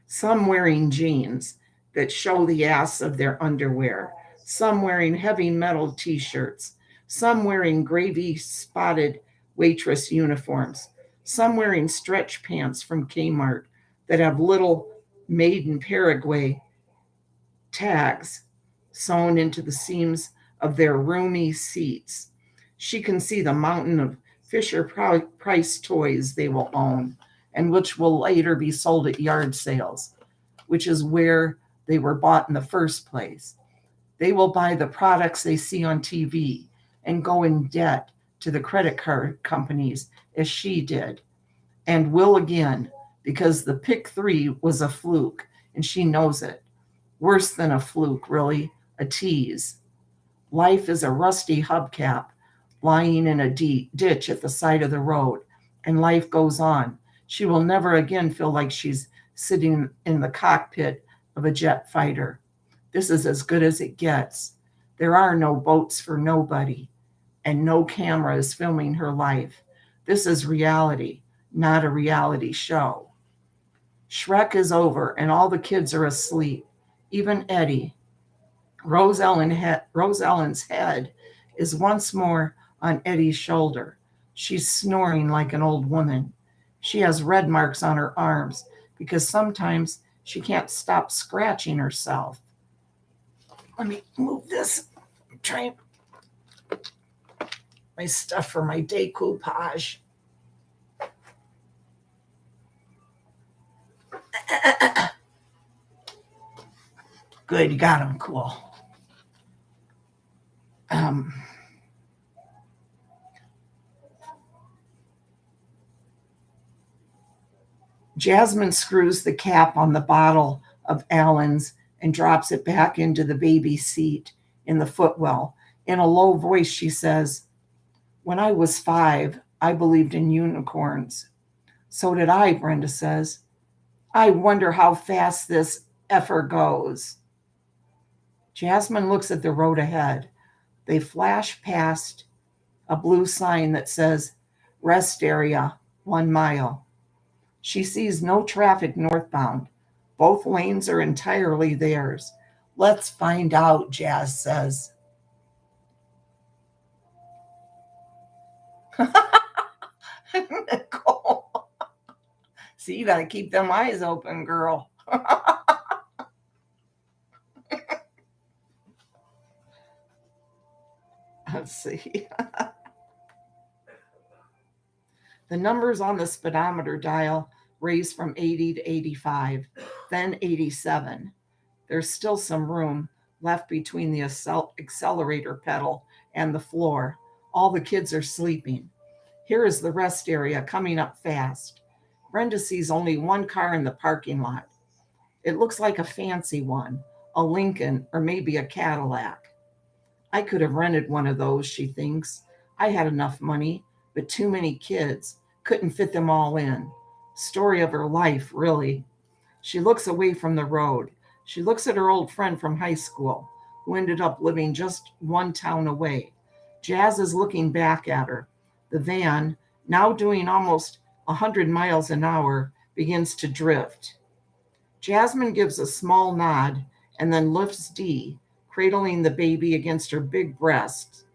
Some wearing jeans that show the ass of their underwear. Some wearing heavy metal t-shirts. Some wearing gravy-spotted waitress uniforms. Some wearing stretch pants from Kmart that have little made in Paraguay tags sewn into the seams of their roomy seats. She can see the mountain of Fisher-Price toys they will own, and which will later be sold at yard sales, which is where they were bought in the first place. They will buy the products they see on TV and go in debt to the credit card companies as she did, and will again, because the pick 3 was a fluke, and she knows it. Worse than a fluke, really, a tease. Life is a rusty hubcap lying in a ditch at the side of the road, and life goes on. She will never again feel like she's sitting in the cockpit of a jet fighter. This is as good as it gets. There are no boats for nobody, and no camera is filming her life. This is reality, not a reality show. Shrek is over, and all the kids are asleep, even Eddie. Rose Ellen's head is once more on Eddie's shoulder. She's snoring like an old woman. She has red marks on her arms because sometimes she can't stop scratching herself. Let me move this. I'm trying my stuff for my decoupage. Good, you got them. Cool. Jasmine screws the cap on the bottle of Allen's and drops it back into the baby seat in the footwell. In a low voice, she says, "When I was 5, I believed in unicorns." "So did I," Brenda says. "I wonder how fast this effer goes." Jasmine looks at the road ahead. They flash past a blue sign that says, "Rest area, 1 mile." She sees no traffic northbound. Both lanes are entirely theirs. "Let's find out," Jazz says. Nicole. See, you got to keep them eyes open, girl. Let's see. The numbers on the speedometer dial raise from 80 to 85, then 87. There's still some room left between the accelerator pedal and the floor. All the kids are sleeping. Here is the rest area coming up fast. Brenda sees only one car in the parking lot. It looks like a fancy one, a Lincoln or maybe a Cadillac. "I could have rented one of those," she thinks. "I had enough money, but too many kids. Couldn't fit them all in." Story of her life, really. She looks away from the road. She looks at her old friend from high school, who ended up living just one town away. Jazz is looking back at her. The van, now doing almost 100 miles an hour, begins to drift. Jasmine gives a small nod and then lifts Dee, cradling the baby against her big breasts.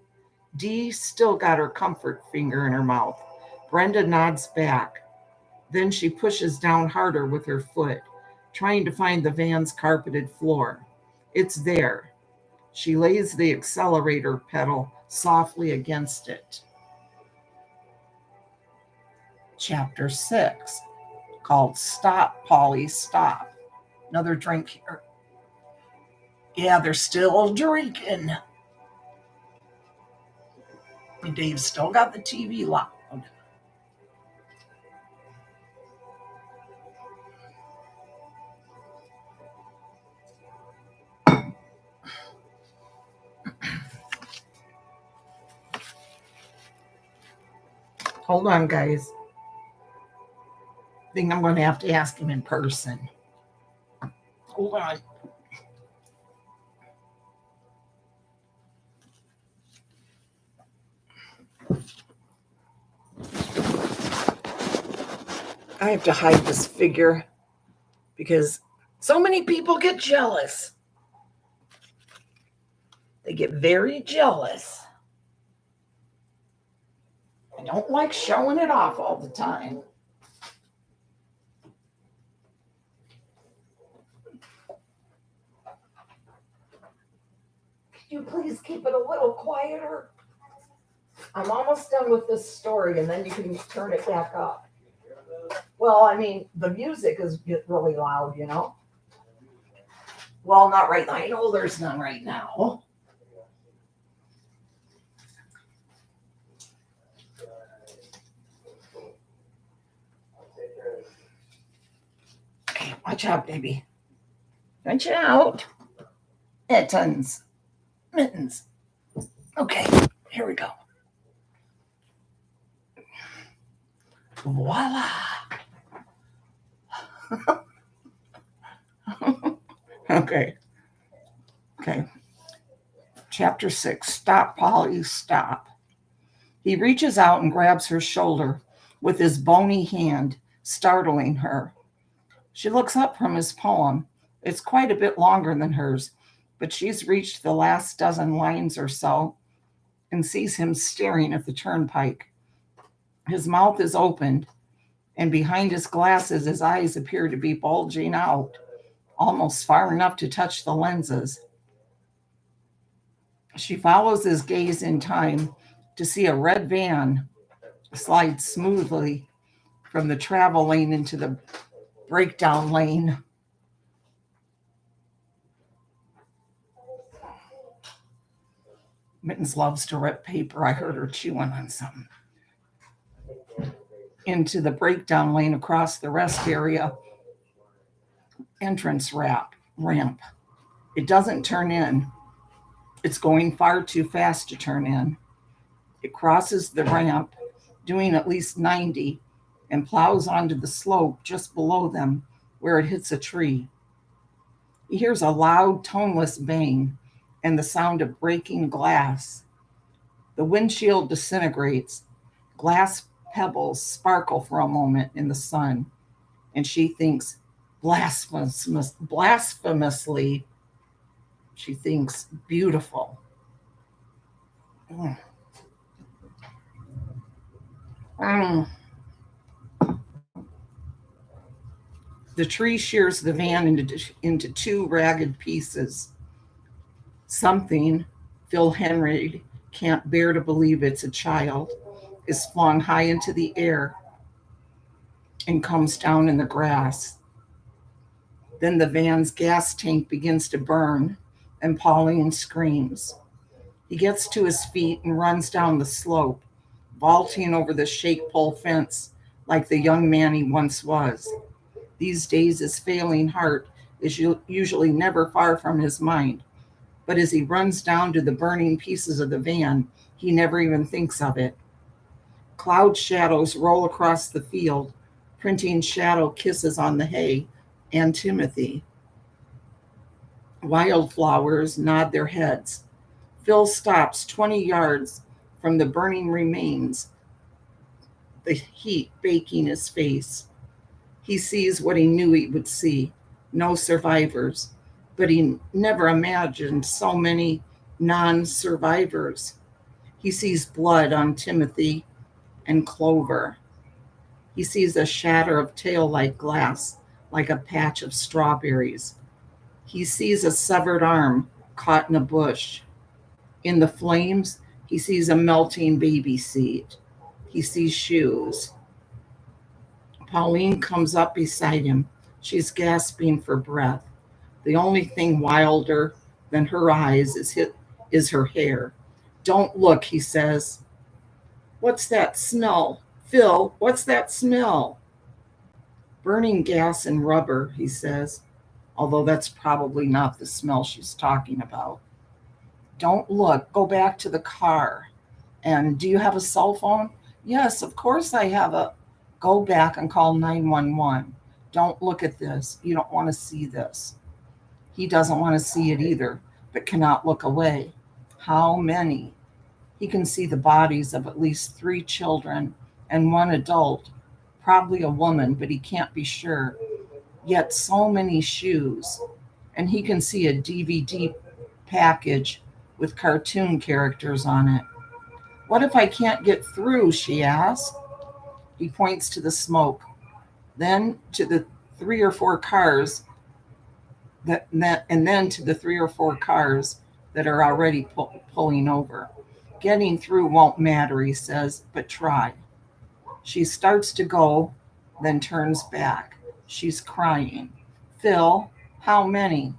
Dee still got her comfort finger in her mouth. Brenda nods back. Then she pushes down harder with her foot, trying to find the van's carpeted floor. It's there. She lays the accelerator pedal softly against it. Chapter 6, called "Stop, Polly, Stop." Another drink here. Yeah, they're still drinking. Dave's still got the TV loud. Hold on, guys. I think I'm going to have to ask him in person. Hold on. I have to hide this figure because so many people get jealous. They get very jealous. I don't like showing it off all the time. Could you please keep it a little quieter? I'm almost done with this story, and then you can turn it back up. Well, I mean, the music is really loud, you know? Well, not right now. I know there's none right now. Okay, watch out, baby. Watch out. Mittens. Mittens. Okay, here we go. Voila. Okay. Chapter 6, Stop, Polly, Stop. He reaches out and grabs her shoulder with his bony hand, startling her. She looks up from his poem. It's quite a bit longer than hers, but she's reached the last dozen lines or so and sees him staring at the turnpike. His mouth is opened, and behind his glasses, his eyes appear to be bulging out, almost far enough to touch the lenses. She follows his gaze in time to see a red van slide smoothly from the travel lane into the breakdown lane. Mittens loves to rip paper. I heard her chewing on something. into the breakdown lane across the rest area entrance ramp. It doesn't turn in. It's going far too fast to turn in. It crosses the ramp, doing at least 90, and plows onto the slope just below them where it hits a tree. He hears a loud, toneless bang and the sound of breaking glass. The windshield disintegrates. Glass pebbles sparkle for a moment in the sun, and she thinks blasphemously, she thinks beautiful. Mm. The tree shears the van into two ragged pieces. Something, Phil Henry can't bear to believe it's a child, is flung high into the air and comes down in the grass. Then the van's gas tank begins to burn, and Pauline screams. He gets to his feet and runs down the slope, vaulting over the shake pole fence like the young man he once was. These days, his failing heart is usually never far from his mind, but as he runs down to the burning pieces of the van, he never even thinks of it. Cloud shadows roll across the field, printing shadow kisses on the hay and Timothy. Wildflowers nod their heads. Phil stops 20 yards from the burning remains, the heat baking his face. He sees what he knew he would see, no survivors, but he never imagined so many non-survivors. He sees blood on Timothy and Clover. He sees a shatter of tail-like glass, like a patch of strawberries. He sees a severed arm caught in a bush. In the flames, he sees a melting baby seat. He sees shoes. Pauline comes up beside him. She's gasping for breath. The only thing wilder than her eyes is her hair. Don't look, he says. What's that smell? Phil, what's that smell? Burning gas and rubber, he says, although that's probably not the smell she's talking about. Don't look. Go back to the car. And do you have a cell phone? Yes, of course I have a. Go back and call 911. Don't look at this. You don't want to see this. He doesn't want to see it either, but cannot look away. How many? He can see the bodies of at least 3 children and 1 adult, probably a woman, but he can't be sure. Yet so many shoes. And he can see a DVD package with cartoon characters on it. What if I can't get through? She asks. He points to the smoke, then to the 3 or 4 cars and then to the 3 or 4 cars that are already pulling over. Getting through won't matter, he says, but try. She starts to go, then turns back. She's crying. Phil, how many?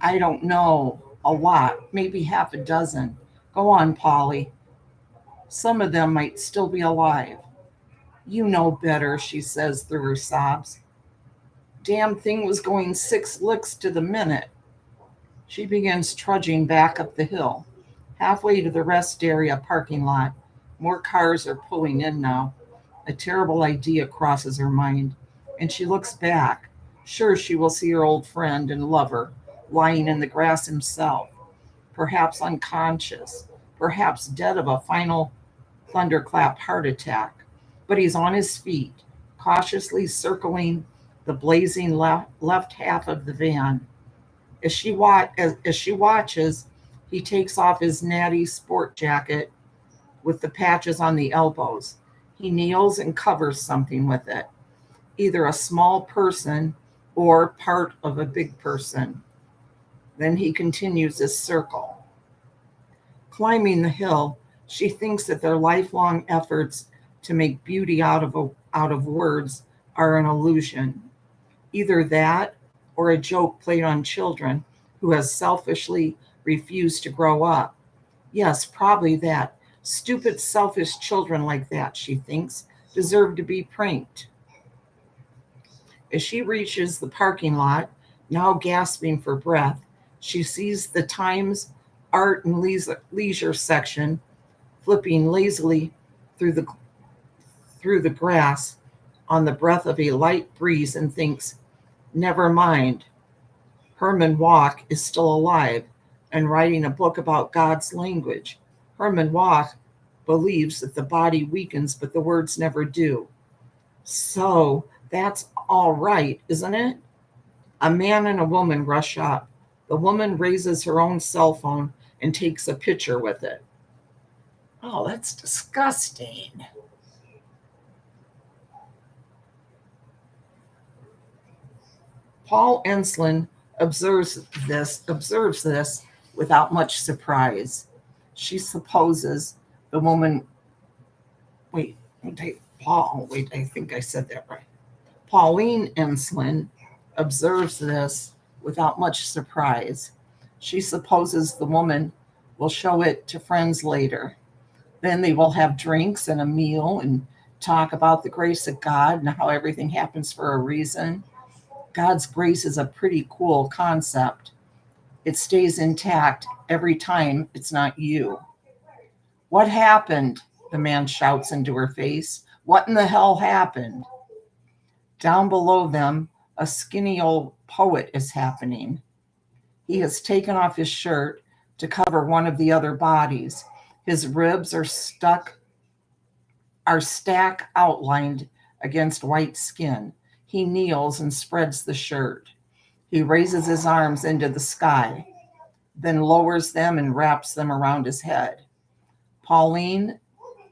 I don't know. A lot, maybe half a dozen. Go on, Polly. Some of them might still be alive. You know better, she says through her sobs. Damn thing was going 6 licks to the minute. She begins trudging back up the hill, halfway to the rest area parking lot. More cars are pulling in now. A terrible idea crosses her mind, and she looks back. Sure, she will see her old friend and lover lying in the grass himself, perhaps unconscious, perhaps dead of a final thunderclap heart attack. But he's on his feet, cautiously circling the blazing left half of the van. As she watches, he takes off his natty sport jacket with the patches on the elbows. He kneels and covers something with it, either a small person or part of a big person. Then he continues his circle. Climbing the hill, she thinks that their lifelong efforts to make beauty out of words are an illusion. Either that or a joke played on children who have selfishly refused to grow up. Yes, probably that. Stupid, selfish children like that, she thinks, deserve to be pranked. As she reaches the parking lot, now gasping for breath, she sees the Times art and leisure section flipping lazily through the grass on the breath of a light breeze and thinks, never mind, Herman Walk is still alive and writing a book about God's language. Herman Walk believes that the body weakens, but the words never do. So that's all right, isn't it? A man and a woman rush up. The woman raises her own cell phone and takes a picture with it. Oh, that's disgusting. Paul Enslin observes this without much surprise. She supposes the woman. Wait, I think I said that right. Pauline Enslin observes this without much surprise. She supposes the woman will show it to friends later. Then they will have drinks and a meal and talk about the grace of God and how everything happens for a reason. God's grace is a pretty cool concept. It stays intact every time it's not you. What happened? The man shouts into her face. What in the hell happened? Down below them, a skinny old poet is happening. He has taken off his shirt to cover one of the other bodies. His ribs are stack outlined against white skin. He kneels and spreads the shirt. He raises his arms into the sky, then lowers them and wraps them around his head. Pauline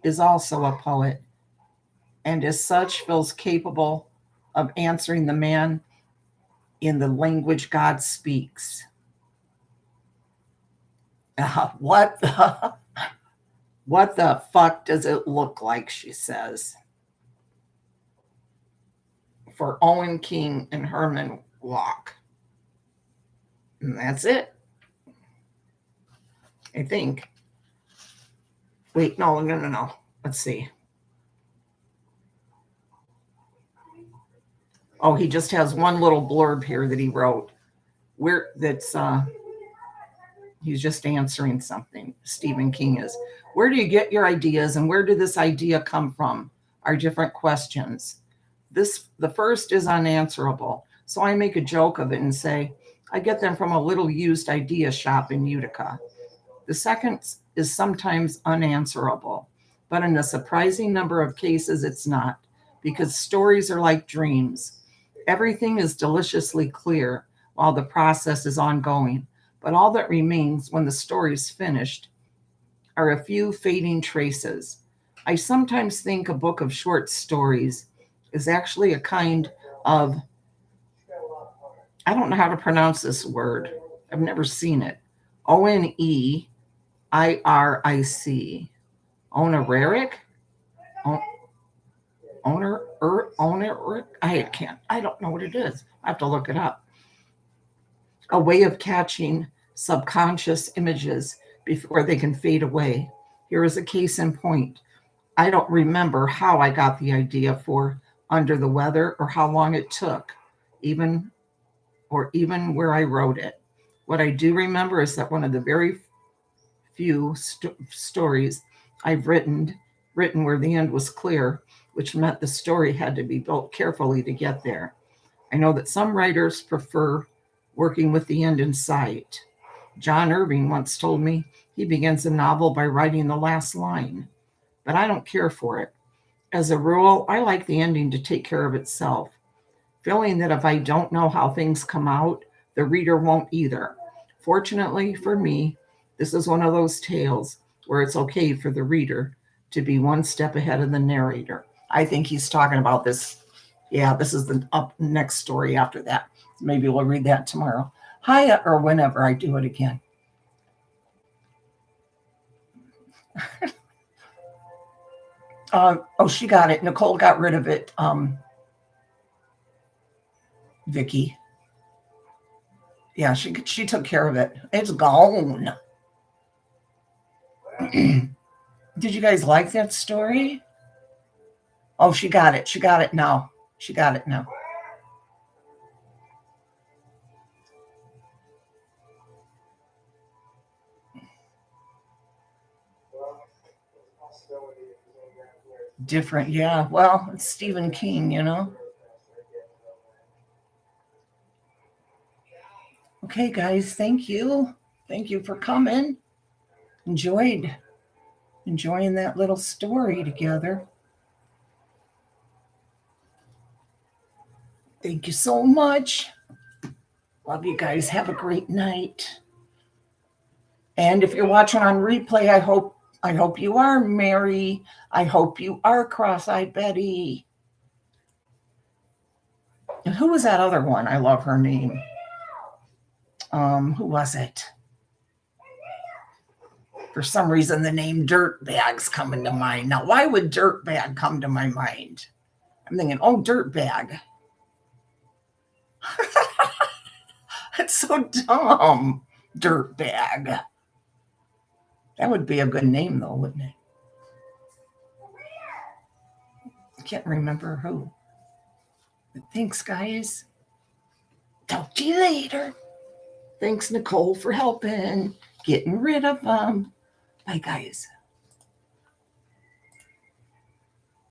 is also a poet, and as such feels capable of answering the man in the language God speaks. What the fuck does it look like, she says. For Owen King and Herman Walk. And that's it. I think. Wait, no. Let's see. Oh, he just has one little blurb here that he wrote. He's just answering something. Stephen King is. Where do you get your ideas and where did this idea come from? Are different questions. The first is unanswerable. So I make a joke of it and say, I get them from a little used idea shop in Utica. The second is sometimes unanswerable, but in a surprising number of cases, it's not, because stories are like dreams. Everything is deliciously clear while the process is ongoing, but all that remains when the story is finished are a few fading traces. I sometimes think a book of short stories is actually a kind of, I don't know how to pronounce this word. I've never seen it. Oneric. Honorific? Honorific? I don't know what it is. I have to look it up. A way of catching subconscious images before they can fade away. Here is a case in point. I don't remember how I got the idea for Under the Weather or how long it took, even where I wrote it. What I do remember is that one of the very few stories I've written where the end was clear, which meant the story had to be built carefully to get there. I know that some writers prefer working with the end in sight. John Irving once told me he begins a novel by writing the last line, but I don't care for it. As a rule, I like the ending to take care of itself, feeling that if I don't know how things come out, the reader won't either. Fortunately for me, this is one of those tales where it's okay for the reader to be one step ahead of the narrator. I think he's talking about this. Yeah, this is the next story after that. Maybe we'll read that tomorrow. Or whenever I do it again. She got it. Nicole got rid of it. Vicky. Yeah, she took care of it. It's gone. Did you guys like that story? Oh, she got it. She got it now. She got it now. Different, yeah. Well, it's Stephen King, you know. Okay, guys, thank you. Thank you for coming. Enjoying that little story together. Thank you so much. Love you guys. Have a great night. And if you're watching on replay, I hope you are Mary. I hope you are Cross-Eyed Betty. And who was that other one? I love her name. Who was it? For some reason, the name Dirtbag's coming to mind. Now, why would Dirtbag come to my mind? I'm thinking, oh, Dirtbag. That's so dumb. Dirtbag. That would be a good name, though, wouldn't it? I can't remember who. But thanks, guys. Talk to you later. Thanks, Nicole, for helping. Getting rid of them. Bye, guys.